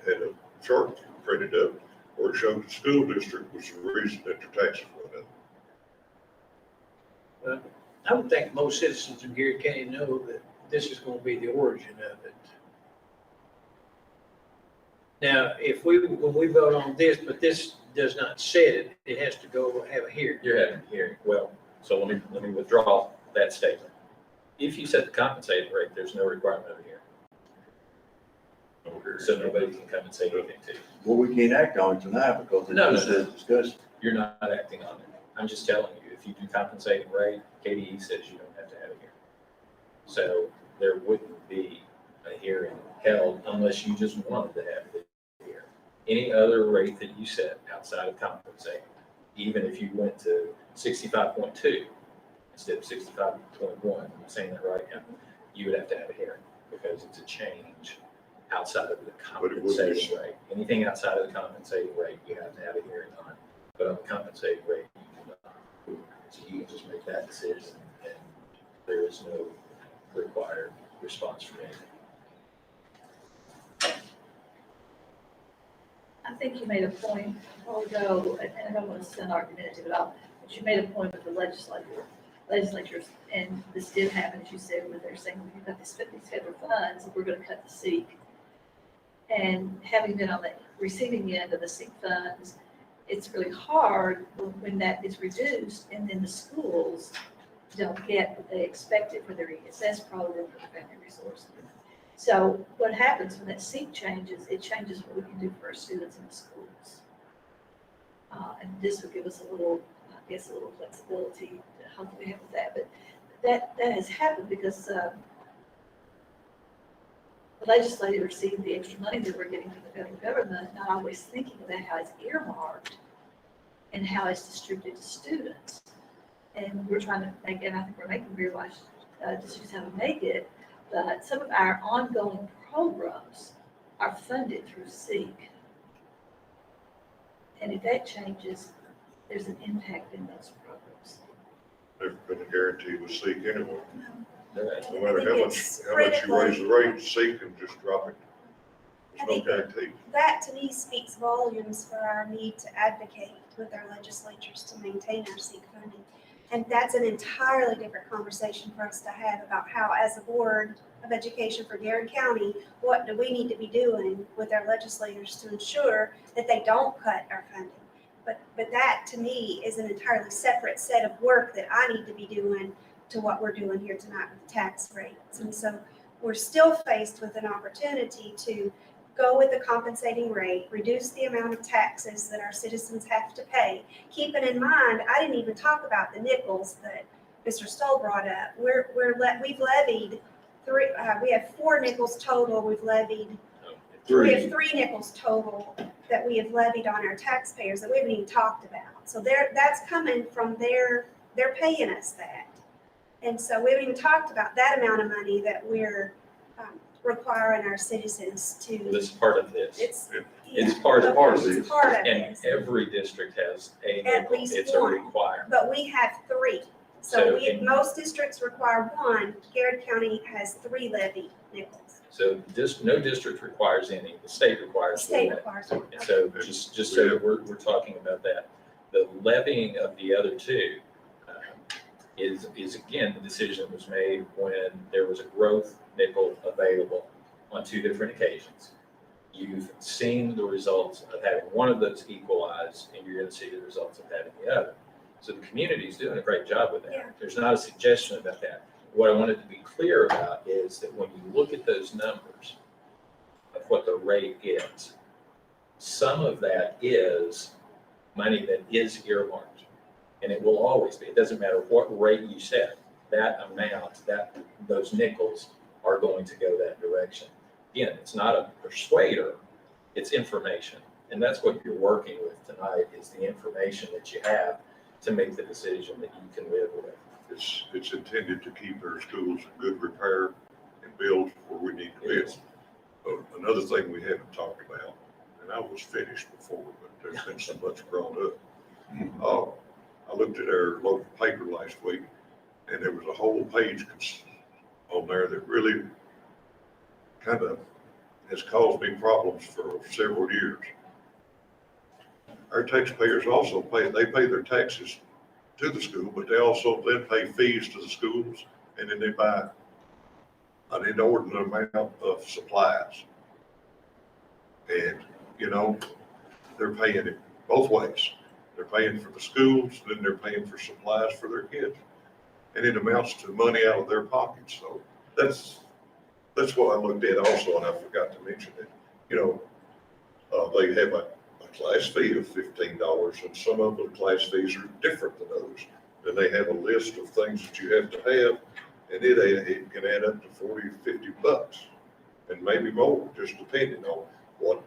had a chart printed up where it showed the school district was the reason that their taxes went up. I would think most citizens in Garrett County know that this is going to be the origin of it. Now, when we vote on this, but this does not set it, it has to go have a hearing. You're having a hearing. Well, so let me withdraw that statement. If you set the compensating rate, there's no requirement of a hearing. So nobody can come and say anything to you. Well, we can't act on it tonight because No, it's no, no. just discussed. You're not acting on it. I'm just telling you, if you do compensating rate, KDE says you don't have to have a hearing. So there wouldn't be a hearing held unless you just wanted to have the hearing. Any other rate that you set outside of compensating, even if you went to 65.2 instead of 65.1, I'm saying that right now, you would have to have a hearing because it's a change outside of the But it would be- compensating rate. Anything outside of the compensating rate, you have to have a hearing on. But on the compensating rate, you do not. So you can just make that decision and there is no required response from anything. I think you made a point a while ago, and I don't want to sound argumentative at all, but you made a point with the legislatures, and this did happen, as you said, where they're saying, we've got these federal funds, we're going to cut the SEEK. And having been on the receiving end of the SEEK funds, it's really hard when that is reduced, and then the schools don't get what they expected for their ESS program for the family resource. So what happens when that SEEK changes, it changes what we can do for our students in the schools. And this will give us a little flexibility to hopefully have with that. But that has happened because the legislature received the extra money that we're getting from the federal government, not always thinking about how it's earmarked and how it's distributed to students. And we're trying to make, and I think we're making very wise decisions how to make it. But some of our ongoing programs are funded through SEEK. And if that changes, there's an impact in those programs. Never been a guarantee with SEEK anyway. Right. No matter how much you raise the rate, SEEK can just drop it. There's no guarantee. That to me speaks volumes for our need to advocate with our legislatures to maintain our SEEK funding. And that's an entirely different conversation for us to have about how, as a board of education for Garrard County, what do we need to be doing with our legislators to ensure that they don't cut our funding? But that to me is an entirely separate set of work that I need to be doing to what we're doing here tonight with tax rates. And so we're still faced with an opportunity to go with the compensating rate, reduce the amount of taxes that our citizens have to pay. Keeping in mind, I didn't even talk about the nickels that Mr. Stoll brought up. We've levied three, we have 4 nickels total. We've levied, we have 3 nickels total that we have levied on our taxpayers that we haven't even talked about. So that's coming from they're paying us that. And so we haven't even talked about that amount of money that we're requiring our citizens to. This is part of this. It's. It's part of this. It's part of And this, every district has a At nickel. least It's a one. requirement. but we have 3. So So we, in- most districts require 1. Garrard County has 3 levy nickels. So no district requires any, the state The requires state one. requires 1. And so just so that we're talking about that, the levying of the other 2 is again, the decision was made when there was a growth nickel available on 2 different occasions. You've seen the results of having one of those equalize, and you're gonna see the results of having the other. So the community's doing a great job with that. Yeah. There's not a suggestion about that. What I wanted to be clear about is that when you look at those numbers of what the rate is, some of that is money that is earmarked, and it will always be. It doesn't matter what rate you set, that amount, those nickels are going to go that direction. Again, it's not a persuader, it's information. And that's what you're working with tonight, is the information that you have to make the decision that you can live with. It's intended to keep our schools in good repair and build where we need to build. Another thing we haven't talked about, and I was finished before, but there's been so much brought up. I looked at our local paper last week, and there was a whole page on there that really kind of has caused me problems for several years. Our taxpayers also they pay their taxes to the school, but they also then pay fees to the schools, and then they buy an inordinate amount of supplies. And, they're paying it both ways. They're paying for the schools, then they're paying for supplies for their kids. And it amounts to money out of their pockets. So that's what I looked at also, and I forgot to mention it. They have a class fee of $15, and some of the class fees are different than others. Then they have a list of things that you have to have, and it can add up to 40, 50 bucks, and maybe more, just depending on what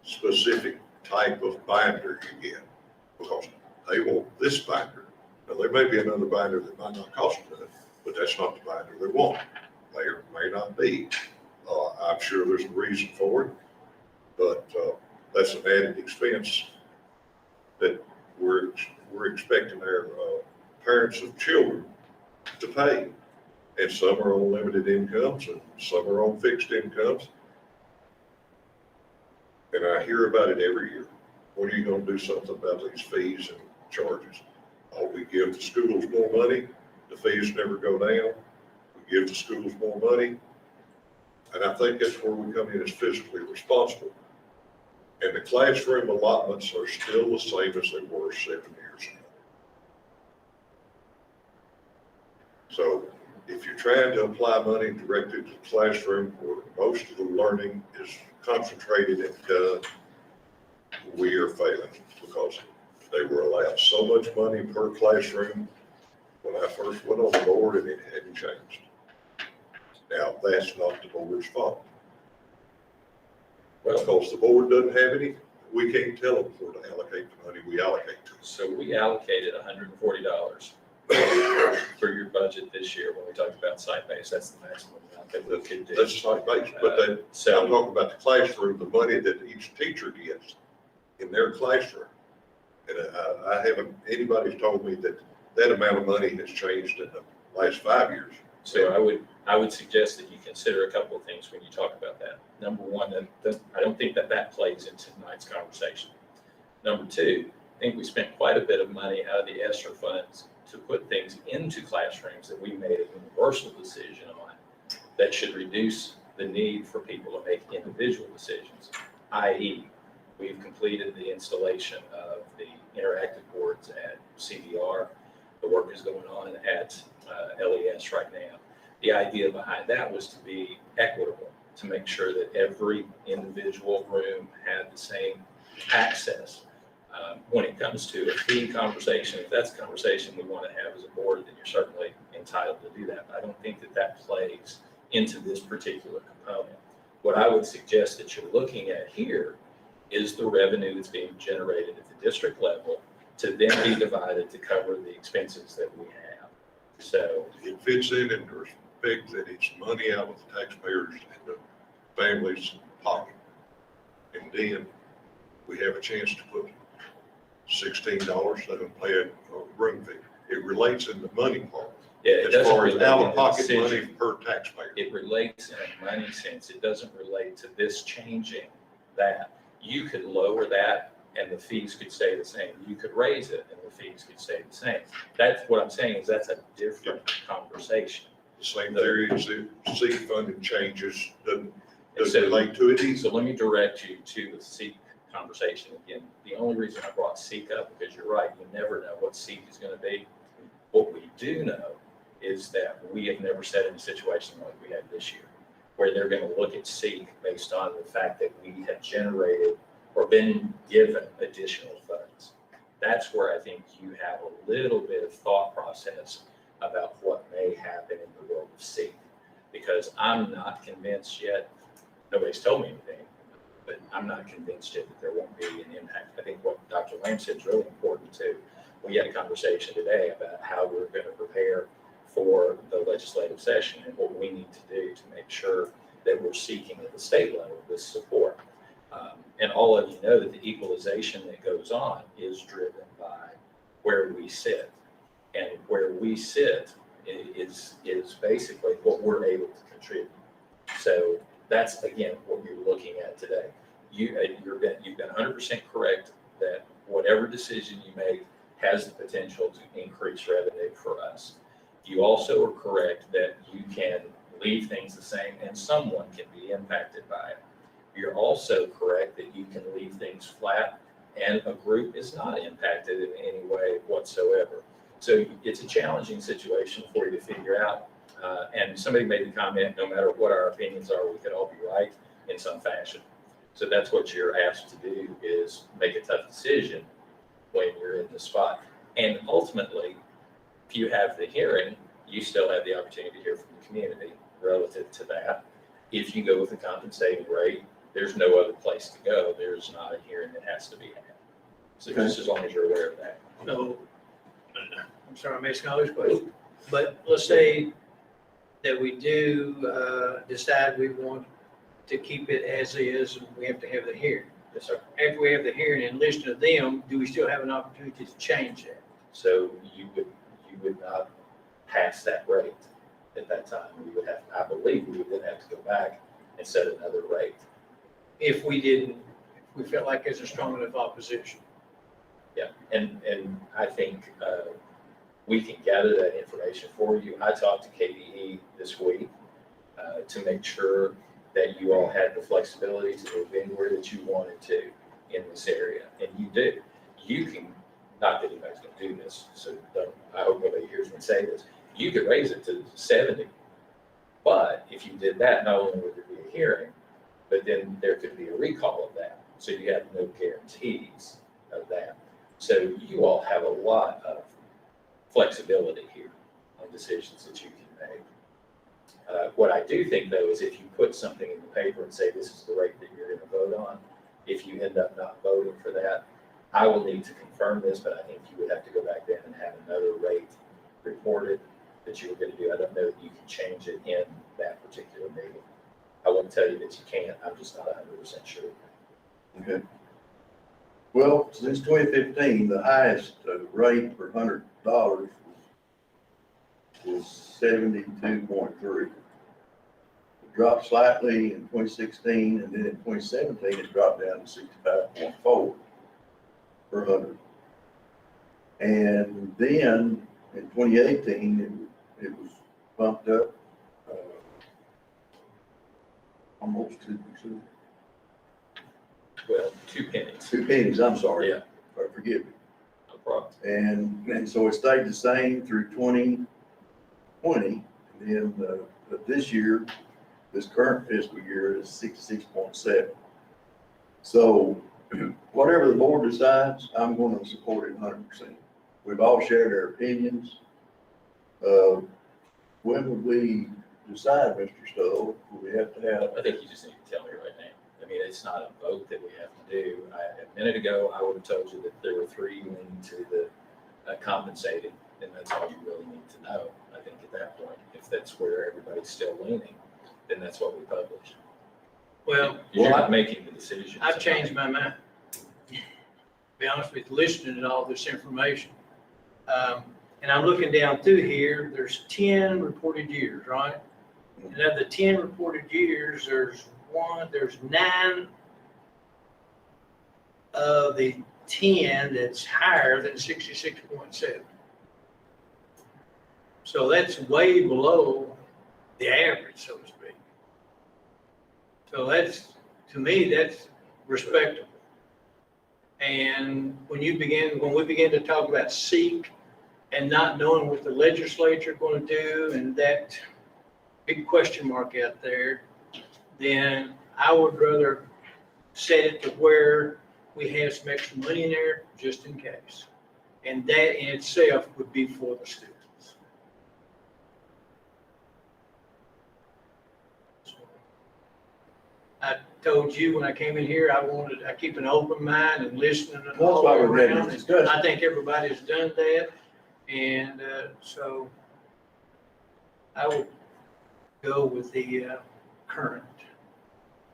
specific type of binder you get, because they want this binder. Now, there may be another binder that might not cost enough, but that's not the binder they want. May not be. I'm sure there's a reason for it, but that's an added expense that we're expecting our parents of children to pay. And some are on limited incomes and some are on fixed incomes. And I hear about it every year. When are you going to do something about these fees and charges? Oh, we give the schools more money, the fees never go down. We give the schools more money. And I think that's where we come in as fiscally responsible. And the classroom allotments are still the same as they were 7 years ago. So if you're trying to apply money directly to the classroom where most of the learning is concentrated and done, we are failing, because they were allowed so much money per classroom when I first went on the board, and it hadn't changed. Now, that's not the board's fault. Well, Because the board doesn't have any, we can't tell them where to allocate the money we allocate to. so we allocated $140 for your budget this year when we talked about site-based. That's the maximum amount that we could do. That's site-based, but I'm So, talking about the classroom, the money that each teacher gets in their classroom. And I haven't, anybody's told me that amount of money has changed in the last 5 years. so I would suggest that you consider a couple of things when you talk about that. Number one, I don't think that plays into tonight's conversation. Number two, I think we spent quite a bit of money out of the ESSER funds to put things into classrooms that we made a universal decision on that should reduce the need for people to make individual decisions, i.e., we've completed the installation of the interactive boards at CDR. The work is going on at LES right now. The idea behind that was to be equitable, to make sure that every individual room had the same access. When it comes to a fee conversation, if that's a conversation we want to have as a board, then you're certainly entitled to do that. But I don't think that plays into this particular component. What I would suggest that you're looking at here is the revenue that's being generated at the district level to then be divided to cover the expenses that we have. So, It fits in the respect that it's money out of the taxpayers and the family's pocket. And then we have a chance to put $16, let them pay a room fee. It relates in the money part. yeah, it As doesn't far as relate out in of the pocket money decision. per taxpayer. It relates in a money sense. It doesn't relate to this changing that. You could lower that and the fees could stay the same. You could raise it and the fees could stay the same. That's what I'm saying is that's a different conversation. The same theory as the seed funding changes doesn't So- relate to it either. So let me direct you to the SEEK conversation again. The only reason I brought SEEK up, because you're right, you never know what SEEK is going to be. What we do know is that we have never set in a situation like we had this year, where they're going to look at SEEK based on the fact that we have generated or been given additional funds. That's where I think you have a little bit of thought process about what may happen in the world of SEEK, because I'm not convinced yet. Nobody's told me anything, but I'm not convinced yet that there won't be an impact. I think what Dr. Lamb said is really important too. We had a conversation today about how we're going to prepare for the legislative session and what we need to do to make sure that we're seeking at the state level this support. And all of you know that the equalization that goes on is driven by where we sit. And where we sit is basically what we're able to contribute. So that's, again, what you're looking at today. You've been 100% correct that whatever decision you make has the potential to increase revenue for us. You also are correct that you can leave things the same and someone can be impacted by it. You're also correct that you can leave things flat and a group is not impacted in any way whatsoever. So it's a challenging situation for you to figure out. And somebody made the comment, no matter what our opinions are, we could all be right in some fashion. So that's what you're asked to do, is make a tough decision when you're in this spot. And ultimately, if you have the hearing, you still have the opportunity to hear from the community relative to that. If you go with the compensating rate, there's no other place to go. There's not a hearing that has to be had. So just as long as you're aware of that. So, I'm sorry, I'm asking all these questions, but let's say that we do decide we want to keep it as is, and we have to have the hearing. Yes, sir. After we have the hearing and listen to them, do we still have an opportunity to change that? So you would not pass that rate at that time. We would have, I believe we would then have to go back and set another rate. If we didn't, if we felt like there's a strong enough opposition. Yeah, and I think we can gather that information for you. I talked to KDE this week to make sure that you all had the flexibility to move anywhere that you wanted to in this area, and you do. You can, not that anybody's going to do this, so I hope nobody hears me say this. You could raise it to 70, but if you did that, not only would there be a hearing, but then there could be a recall of that. So you have no guarantees of that. So you all have a lot of flexibility here on decisions that you can make. What I do think, though, is if you put something in the paper and say this is the rate that you're going to vote on, if you end up not voting for that, I will need to confirm this, but I think you would have to go back then and have another rate reported that you were going to do. I don't know that you can change it in that particular meeting. I won't tell you that you can't. I'm just not 100% sure. Okay. Well, since 2015, the highest rate per $100 was 72.3. It dropped slightly in 2016, and then in 2017, it dropped down to 65.4 per 100. And then in 2018, it was bumped up almost 2%. Well, 2 pennies. 2 pennies, I'm sorry. Yeah, Forgive me. no problem. And so it stayed the same through 2020. And then but this year, this current fiscal year is 66.7. So whatever the board decides, I'm going to support it 100%. We've all shared our opinions. When would we decide, Mr. Stowe? Will we have to have? I think you just need to tell me right now. I mean, it's not a vote that we have to do. A minute ago, I would have told you that there were 3 leaning to the compensating, and that's all you really need to know. I that's where everybody's still leaning, then that's what we publish. Well, You're not making the decision. I've changed my mind. Be honest with you, listening to all this information. And I'm looking down through here, there's 10 reported years, right? And of the 10 reported years, there's 9 of the 10 that's higher than 66.7. So that's way below the average, so to speak. So that's, to me, that's respectable. And when we begin to talk about seek and not knowing what the legislature going to do and that big question mark out there, then I would rather set it to where we have some extra money in there just in case. And that in itself would be for the students. I told you when I came in here, I keep an open mind and listening and Well, all that's why we're having around. this discussion. I think everybody's done that, and so I would go with the current.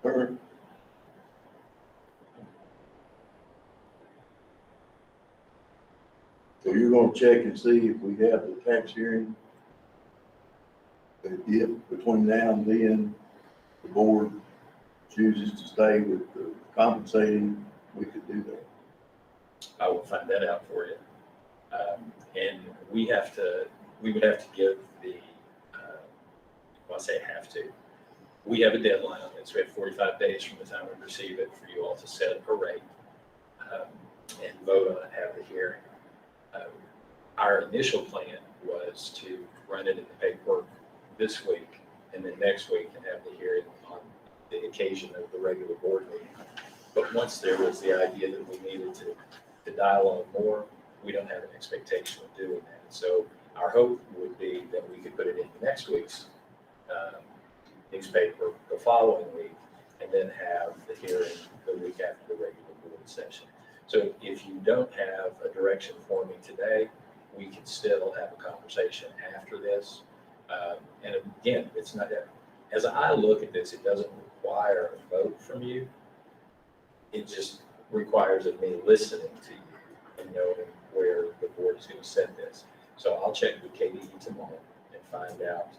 Or- So you're gonna check and see if we have the tax hearing? If between now and then, the board chooses to stay with the compensating, we could do that. I will find that out for you. And we would have to give the, well, I say have to. We have a deadline on this. We have 45 days from the time we receive it for you all to set a rate and vote on it, have the hearing. Our initial plan was to run it in the paperwork this week and then next week and have the hearing on the occasion of the regular board meeting. But once there was the idea that we needed to dialogue more, we don't have an expectation of doing that. So our hope would be that we could put it in next week's newspaper the following week and then have the hearing the week after the regular board session. So if you don't have a direction for me today, we can still have a conversation after this. And again, it's not, as I look at this, it doesn't require a vote from you. It just requires of me listening to you and knowing where the board is going to set this. So I'll check with KDE tomorrow and find out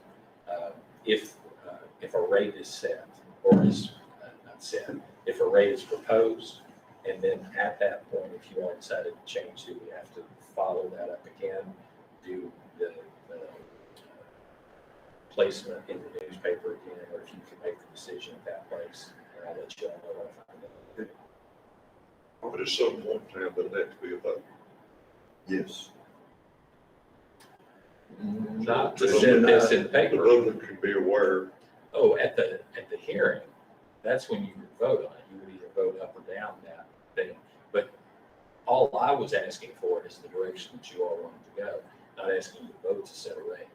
if a rate is set or is not set, if a rate is proposed. And then at that point, if you all decided to change, do we have to follow that up again, do the placement in the newspaper again, or if you can make the decision at that place, and I'll let you all know what I find out. But at some point in time, there'll have to be a vote. Yes. Not to set this in the The paper. public can be aware. Oh, at the hearing, that's when you would vote on it. You would either vote up or down that thing. But all I was asking for is the direction that you all wanted to go, not asking you to vote to set a rate.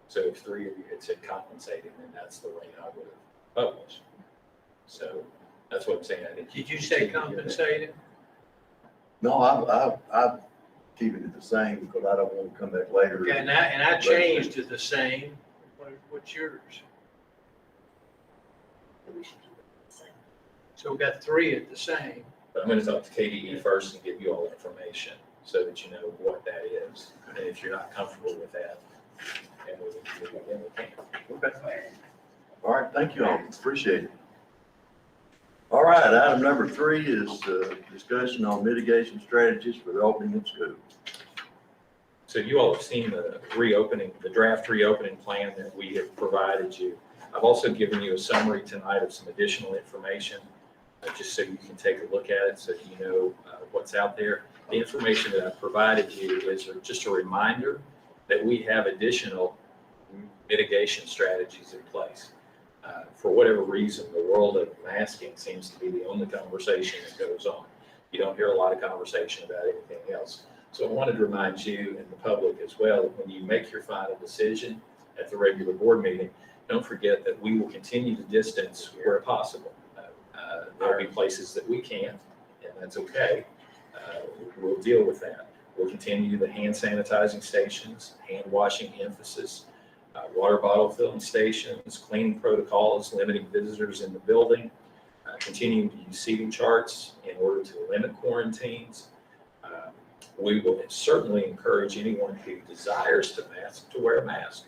So if 3 of you had said compensating, then that's the rate I would have published. So that's what I'm saying. I think. Did you say compensated? No, I'm keeping it the same because I don't want to come back later. Okay, and I changed to the same. What's yours? We should keep it the same. So we got 3 at the same. But I'm going to talk to KDE first and give you all information so that you know what that is. And if you're not comfortable with that, then we can. Okay. All right, thank you all, appreciate it. All right, item number 3 is discussion on mitigation strategies for the opening of school. So you all have seen the draft reopening plan that we have provided you. I've also given you a summary tonight of some additional information, just so you can take a look at it, so you know what's out there. The information that I've provided you is just a reminder that we have additional mitigation strategies in place. For whatever reason, the world of masking seems to be the only conversation that goes on. You don't hear a lot of conversation about anything else. So I wanted to remind you and the public as well, that when you make your final decision at the regular board meeting, don't forget that we will continue to distance where possible. There'll be places that we can't, and that's okay. We'll deal with that. We'll continue the hand sanitizing stations, hand washing emphasis. Water bottle filling stations, cleaning protocols, limiting visitors in the building, continuing to use seating charts in order to limit quarantines. We will certainly encourage anyone who desires to wear a mask.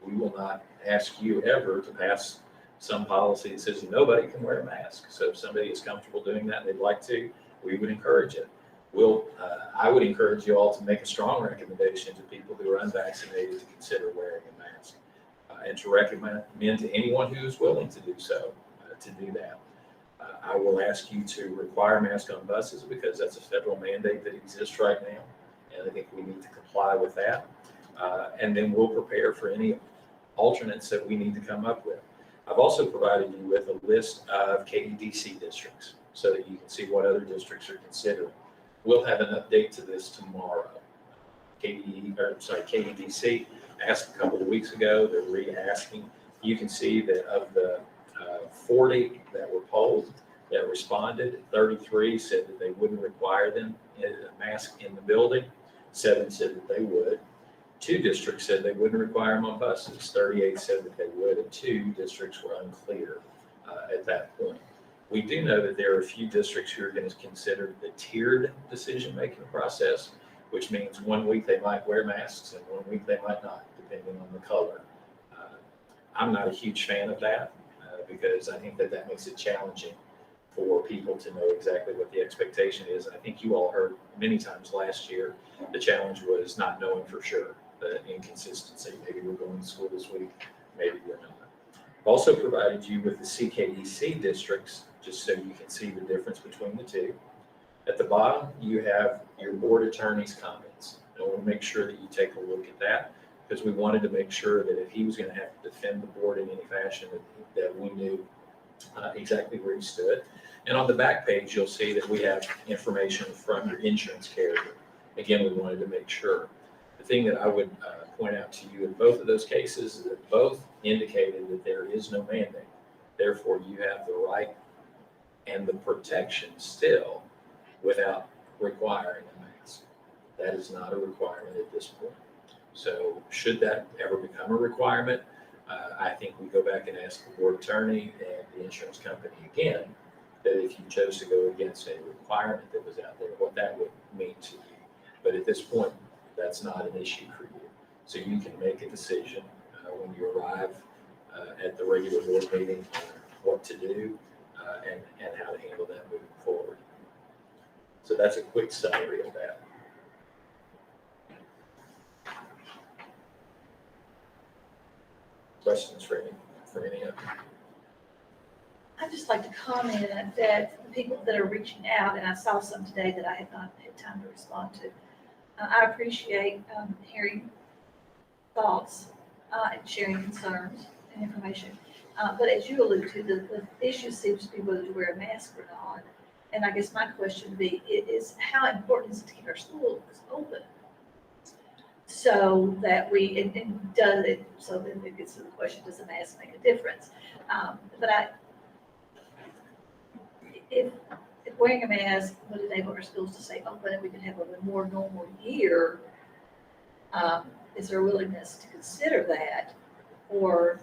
We will not ask you ever to pass some policy that says nobody can wear a mask. So if somebody is comfortable doing that and they'd like to, we would encourage it. I would encourage you all to make a strong recommendation to people who are unvaccinated to consider wearing a mask, and to recommend to anyone who is willing to do so, to do that. I will ask you to require masks on buses because that's a federal mandate that exists right now, and I think we need to comply with that. And then we'll prepare for any alternates that we need to come up with. I've also provided you with a list of KEDC districts so that you can see what other districts are considering. We'll have an update to this tomorrow. KEDC asked a couple of weeks ago, they're re-asking. You can see that of the 40 that were polled that responded, 33 said that they wouldn't require them a mask in the building. 7 said that they would. 2 districts said they wouldn't require them on buses. 38 said that they would, and 2 districts were unclear at that point. We do know that there are a few districts who are going to consider the tiered decision-making process, which means 1 week they might wear masks and 1 week they might not, depending on the color. I'm not a huge fan of that because I think that makes it challenging for people to know exactly what the expectation is. And I think you all heard many times last year, the challenge was not knowing for sure, the inconsistency. Maybe we're going to school this week, maybe we're not. I've also provided you with the CKDC districts, just so you can see the difference between the two. At the bottom, you have your board attorney's comments. And we'll make sure that you take a look at that, because we wanted to make sure that if he was going to have to defend the board in any fashion, that we knew exactly where he stood. And on the back page, you'll see that we have information from your insurance carrier. Again, we wanted to make sure. The thing that I would point out to you in both of those cases is that both indicated that there is no mandate. Therefore, you have the right and the protection still without requiring a mask. That is not a requirement at this point. So should that ever become a requirement, I think we go back and ask the board attorney and the insurance company again, that if you chose to go against a requirement that was out there, what that would mean to you. But at this point, that's not an issue for you. So you can make a decision when you arrive at the regular board meeting on what to do and how to handle that moving forward. So that's a quick summary of that. Questions for any of you? I'd just like to comment that the people that are reaching out, and I saw some today that I had not had time to respond to, I appreciate hearing thoughts and sharing concerns and information. But as you alluded to, the issue seems to be whether to wear a mask or not. And I guess my question would be, is how important is it to keep our schools open? So that we, and does it, so then it gets to the question, does a mask make a difference? But if wearing a mask would enable our schools to stay open and we could have a more normal year, is there a willingness to consider that or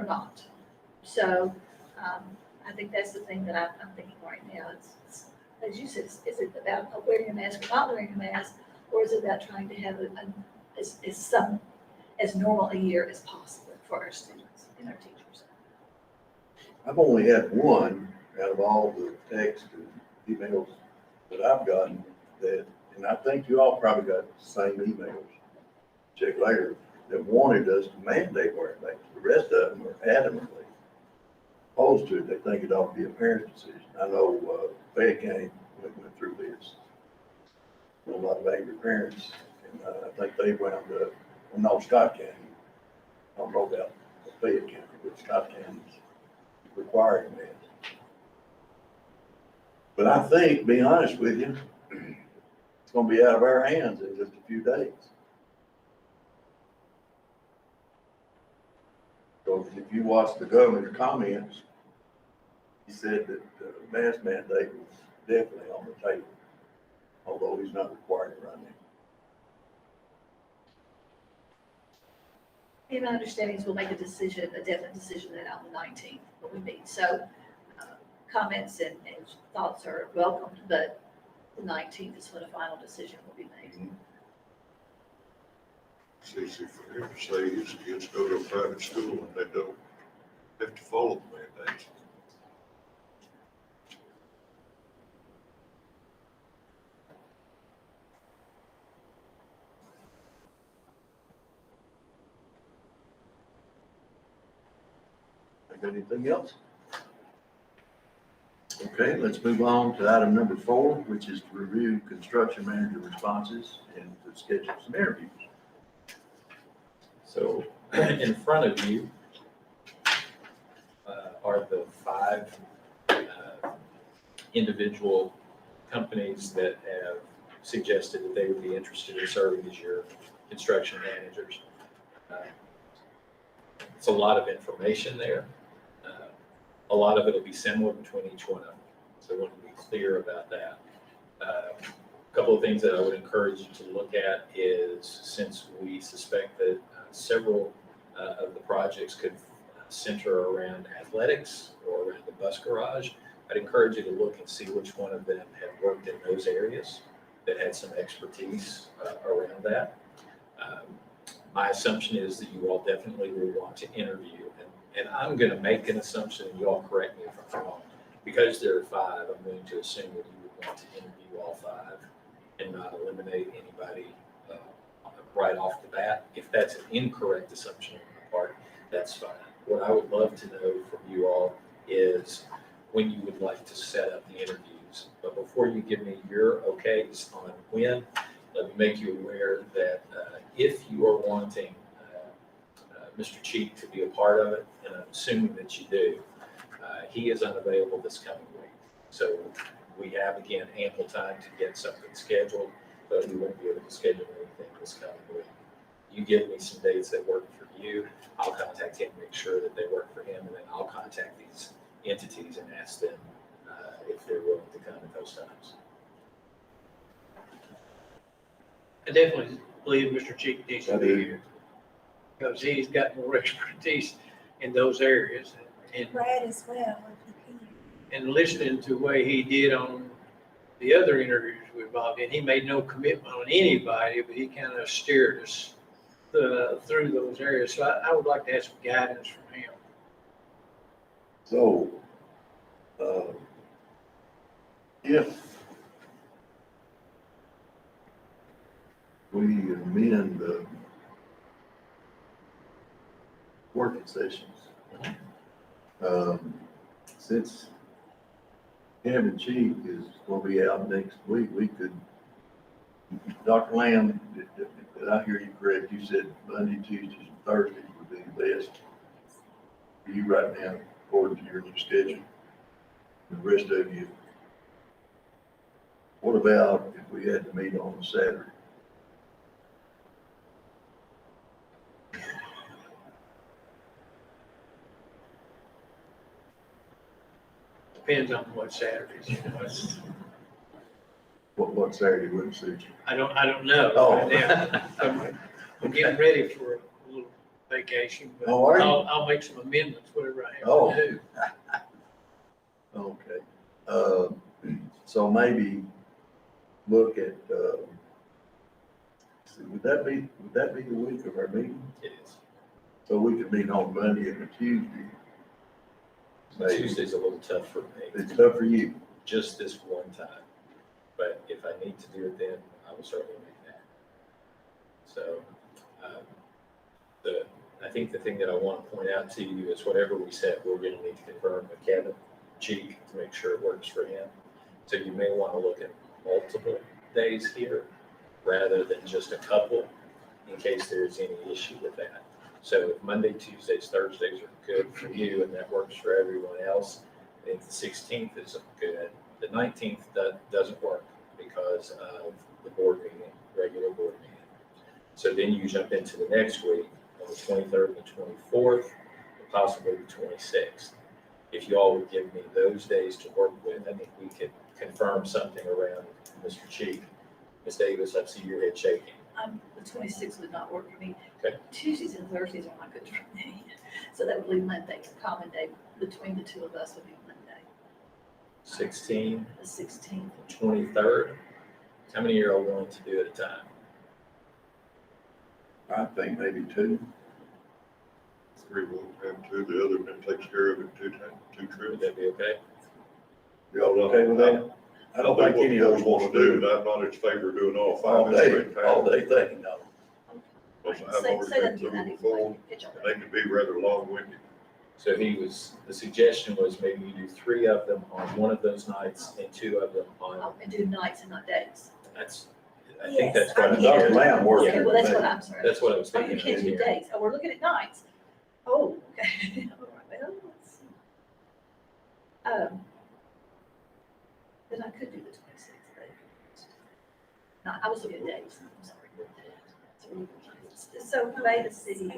not? So I think that's the thing that I'm thinking right now. It's, as you said, is it about wearing a mask or not wearing a mask, or is it about trying to have as normal a year as possible for our students and our teachers? I've only had one out of all the texts and emails that I've gotten that, and I think you all probably got the same emails, check later, that wanted us to mandate wearing masks. The rest of them are adamantly opposed to it. They think it ought to be a parent's decision. I know Fayette County went through this. A lot of angry parents, and I think they wound up, well, no, Scott County. I don't know about Fayette County, but Scott County's requiring that. But I think, be honest with you, it's gonna be out of our hands in just a few days. So if you watch the governor's comments, he said that the mask mandate was definitely on the table, although he's not required it right now. And my understanding is we'll make a decision, a definite decision then on the 19th when we meet. So comments and thoughts are welcomed, but the 19th is when a final decision will be made. It's easy for him to say his kids go to a private school and they don't have to follow the mandates. Got anything else? Okay, let's move on to item number 4, which is to review construction manager responses and to schedule some interviews. So in front of you are the 5 individual companies that have suggested that they would be interested in serving as your construction managers. It's a lot of information there. A lot of it will be similar between each one of them, so I want to be clear about that. A couple of things that I would encourage you to look at is, since we suspect that several of the projects could center around athletics or around the bus garage, I'd encourage you to look and see which one of them have worked in those areas that had some expertise around that. My assumption is that you all definitely will want to interview, and I'm going to make an assumption, and you all correct me if I'm wrong. Because there are 5, I'm going to assume that you would want to interview all 5 and not eliminate anybody right off the bat. If that's an incorrect assumption on my part, that's fine. What I would love to know from you all is when you would like to set up the interviews. But before you give me your okays on when, let me make you aware that if you are wanting Mr. Cheek to be a part of it, and I'm assuming that you do, he is unavailable this coming week. So we have, again, ample time to get something scheduled, but we won't be able to schedule anything this coming week. You give me some dates that work for you, I'll contact him, make sure that they work for him, and then I'll contact these entities and ask them if they're willing to come at those times. I definitely believe Mr. Cheek needs to I be do. here, because he's got more expertise in those areas. And, Brad as well, if you can. and listening to the way he did on the other interviews we were involved in, he made no commitment on anybody, but he kind of steered us through those areas. So I would like to have some guidance from him. So, if we amend the working sessions, since Kevin Cheek is going to be out next week, we could, Dr. Lamb, did I hear you correct? You said Monday, Tuesdays, and Thursdays would be the best for you right now, according to your new schedule. The rest of you, what about if we had to meet on a Saturday? Depends on what Saturdays, you know. What Saturday wouldn't suit you? I don't know Oh. right now. I'm getting ready for a little vacation, but Oh, are you? I'll make some amendments, whatever I have Oh. to do. Okay. So maybe look at, would that be the week of our meeting? It is. So we could meet on Monday and a Tuesday. Maybe. Tuesday's a little tough for me, It's tough for you. just this one time. But if I need to do it then, I will certainly make that. So, I think the thing that I want to point out to you is whatever we said, we're going to need to confirm with Kevin Cheek to make sure it works for him. So you may want to look at multiple days here rather than just a couple in case there's any issue with that. So if Monday, Tuesdays, Thursdays are good for you and that works for everyone else, I think the 16th is good. The 19th doesn't work because of the board meeting, regular board meeting. So then you jump into the next week on the 23rd and the 24th, and possibly the 26th. If you all would give me those days to work with, I think we could confirm something around Mr. Cheek. Ms. Davis, I see your head shaking. The 26th would not work for me. Okay. Tuesdays and Thursdays are not good for me. So that would leave Monday, a common day between the two of us would be Monday, 16, the 16th. 23rd. How many are you willing to do at a time? I think maybe two. 3 will have 2, the other one takes care of it 2 times, 2 Would trips. that be okay? Y'all okay with that? I don't think any of us want want to to do, do but I'm not in favor of doing all 5 all at the day, same time. all day thing, no. Because I've Say already that been again, I through need before, to get y'all and they can be rather long-winded. So the suggestion was maybe you do 3 of them on one of those nights and 2 of them on, and do nights and not days. that's, I Yes, think that's I what I'm get it. Dr. hearing. Lamb works. Okay, well, that's what I'm sorry. That's what I was Oh, thinking. you can't do days. Oh, we're looking at nights. Oh, okay. All right, well, let's see. Then I could do the 26th. No, I was looking at days, I'm sorry. So May the city,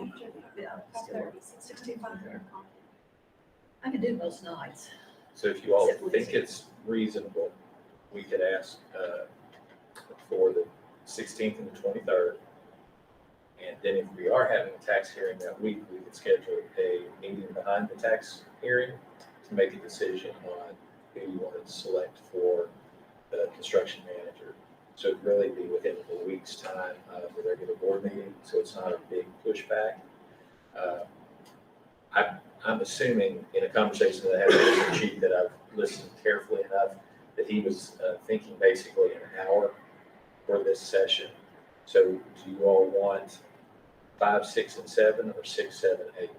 yeah, still 65. I can do most nights. So if you all think it's reasonable, we could ask for the 16th and the 23rd. And then if we are having a tax hearing that week, we could schedule a meeting behind the tax hearing to make a decision on who you want to select for the construction manager. So it'd really be within a week's time of the regular board meeting, so it's not a big pushback. I'm assuming in a conversation that I had with the chief that I've listened carefully enough that he was thinking basically an hour for this session. So do you all want 5, 6, and 7, or 6, 7, 8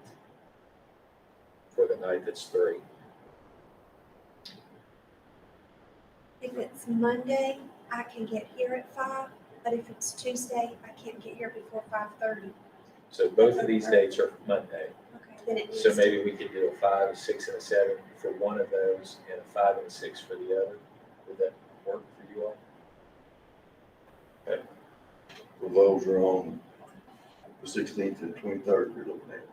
for the night that's 3? If it's Monday, I can get here at 5, but if it's Tuesday, I can't get here before 5:30. So both of these dates are Monday. Okay, then it needs So to. maybe we could do a 5, a 6, and a 7 for one of those, and a 5 and a 6 for the other. Would that work for you all? Okay. So those are on the 16th and 23rd you're looking at.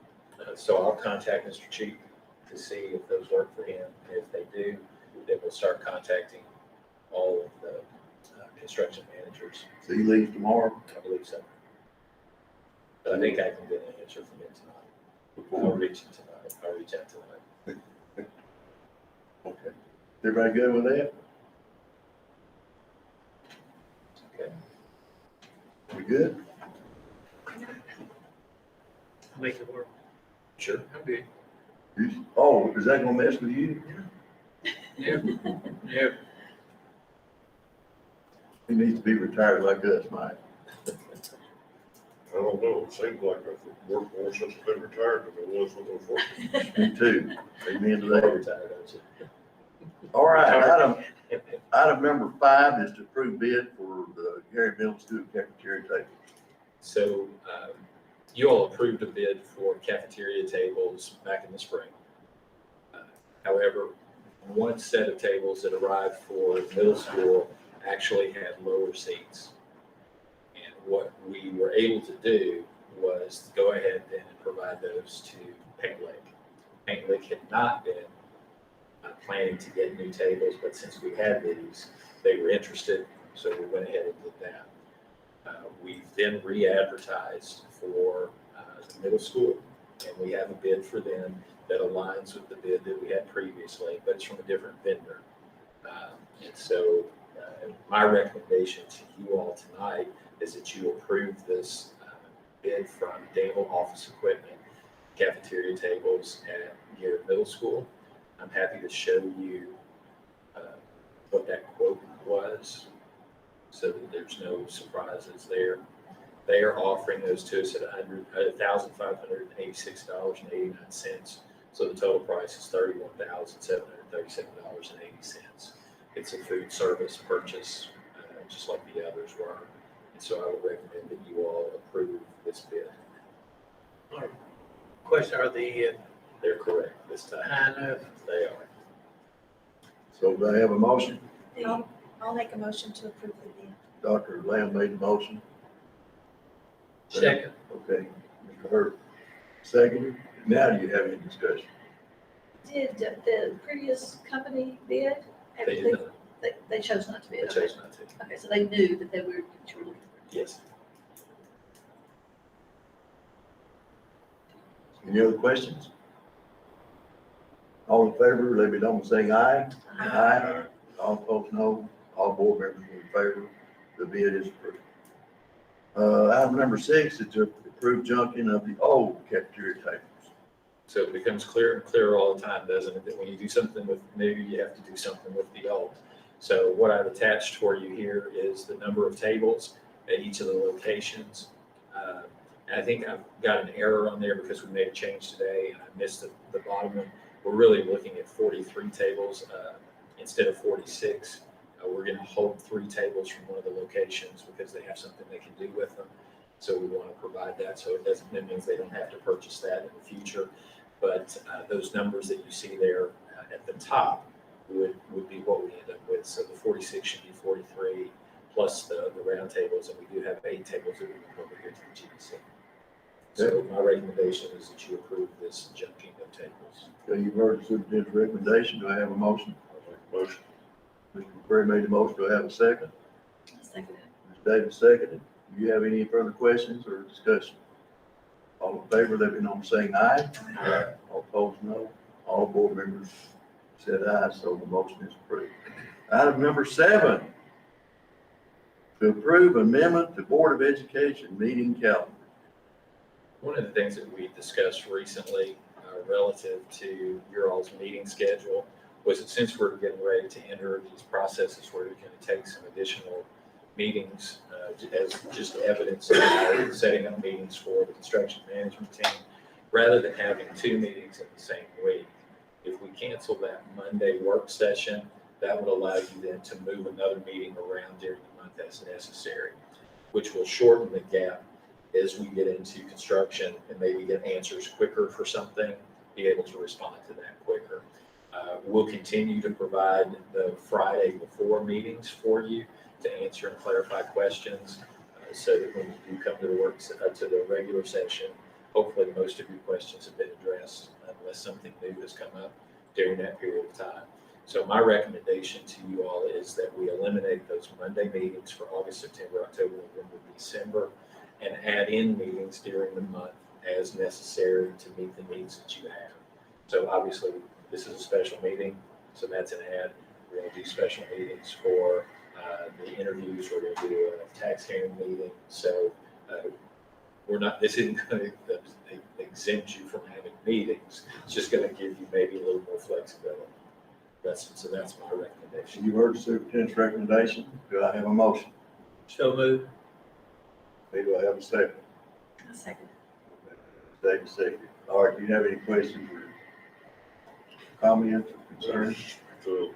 So I'll contact Mr. Chief to see if those work for him. And if they do, then we'll start contacting all of the construction managers. So he leaves tomorrow I believe so. But I think I can get an answer from him tonight. I'll before. reach him tonight. I'll reach out tonight. Okay. Everybody good with that? Okay. We good? Make it work. Sure. I'm good. Oh, is that gonna mess with you? Yeah, yeah. He needs to be retired like us, Mike. I don't know, it seems like I've worked more since I've been retired than it was when I was working. Me too. Amen to You're that. retired, aren't you? All right, item number 5 is to approve bid for the Garrard Middle School cafeteria table. So you all approved a bid for cafeteria tables back in the spring. However, one set of tables that arrived for middle school actually had lower seats. And what we were able to do was go ahead and provide those to Paint Lick. Paint Lick had not been planning to get new tables, but since we had these, they were interested, so we went ahead and did that. We then re-advertised for the middle school, and we have a bid for them that aligns with the bid that we had previously, but it's from a different vendor. And so my recommendation to you all tonight is that you approve this bid from Daniel Office Equipment cafeteria tables at Garrard Middle School. I'm happy to show you what that quote was so that there's no surprises there. They are offering those to us at $1,586.89. So the total price is $31,737.80. It's a food service purchase, just like the others were. And so I would recommend that you all approve this bid. Question, are the They're correct this time. high enough? They are. So do I have a motion? I'll make a motion to approve the bid. Dr. Lamb made the motion. Second. Okay, Mr. Hurt, second. Now do you have any discussion? Did the previous company bid? They did not. They chose not to They bid. chose not to. Okay, so they knew that you were looking for. Yes. Any other questions? All in favor, let me know by saying aye. Aye. All opposed, no. All board members are in favor. The bid is approved. Item number 6 is to approve junking of the old cafeteria tables. So it becomes clearer and clearer all the time, doesn't it? That when you do something with new, you have to do something with the old. So what I've attached for you here is the number of tables at each of the locations. I think I've got an error on there because we made a change today and I missed the bottom one. We're really looking at 43 tables instead of 46. We're going to hold 3 tables from one of the locations because they have something they can do with them. So we want to provide that. So it means they don't have to purchase that in the future. But those numbers that you see there at the top would be what we end up with. So the 46 should be 43 plus the round tables, and we do have 8 tables that we can over here to the GDC. So my recommendation is that you approve this junking of tables. Okay, you've heard the superintendent's recommendation. Do I have a motion? I'll make a motion. Mr. McCray made the motion. Do I have a second? Second. Mr. Davis seconded. Do you have any further questions or discussion? All in favor, let me know by saying aye. Aye. All opposed, no. All board members said aye, so the motion is approved. Item number 7, to approve amendment to Board of Education meeting calendar. One of the things that we discussed recently relative to your all's meeting schedule was that since we're getting ready to enter these processes where we're going to take some additional meetings as just evidence of setting up meetings for the construction management team, rather than having 2 meetings in the same week. If we cancel that Monday work session, that would allow you then to move another meeting around during the month as necessary, which will shorten the gap as we get into construction and maybe get answers quicker for something, be able to respond to that quicker. We'll continue to provide the Friday before meetings for you to answer and clarify questions so that when you do come to the regular session, hopefully most of your questions have been addressed unless something new has come up during that period of time. So my recommendation to you all is that we eliminate those Monday meetings for August, September, October, November, December, and add in meetings during the month as necessary to meet the needs that you have. So obviously, this is a special meeting, so that's an add. We're going to do special meetings for the interviews. We're going to do a tax hearing meeting. So this isn't going to exempt you from having meetings. It's just going to give you maybe a little more flexibility. So that's my recommendation. You've heard the superintendent's recommendation. Do I have a motion? So moved. Okay, do I have a second? Second. David seconded. All right, do you have any questions or comments or concerns? So,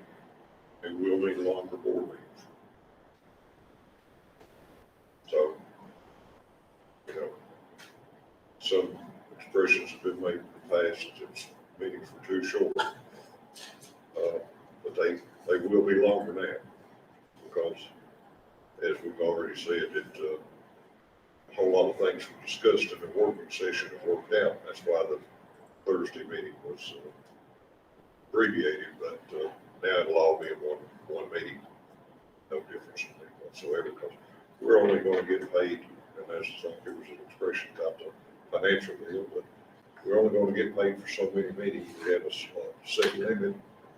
and we'll need longer board meetings. So, some expressions have been made in the past that meetings were too short. But they will be longer now because, as we've already said, a whole lot of things were discussed in the working session and worked out. That's why the Thursday meeting was abbreviated, but now it'll all be in one meeting. No difference in it whatsoever because we're only going to get paid, and there was an expression about the financial deal, but we're only going to get paid for so many meetings. We have a set limit,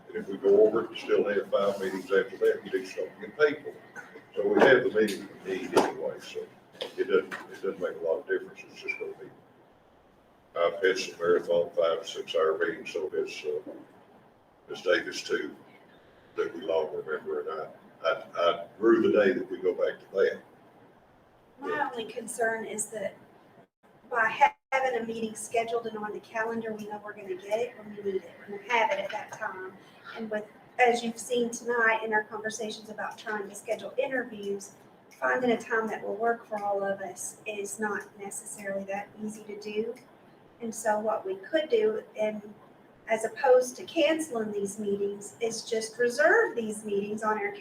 and if we go over it, we still have 5 meetings after that. You just don't get paid for it. So we have the meeting we need anyway. So it doesn't make a lot of difference. It's just going to be. I've had some marathon 5 to 6 hour meetings, so it's Ms. Davis too that we long remember, and I rue the day that we go back to that. My only concern is that by having a meeting scheduled and on the calendar, we know we're going to get it when we need it. We're going to have it at that time. And with, as you've seen tonight in our conversations about trying to schedule interviews, finding a time that will work for all of us is not necessarily that easy to do. And so what we could do, and as opposed to canceling these meetings, is just reserve these meetings on our calendar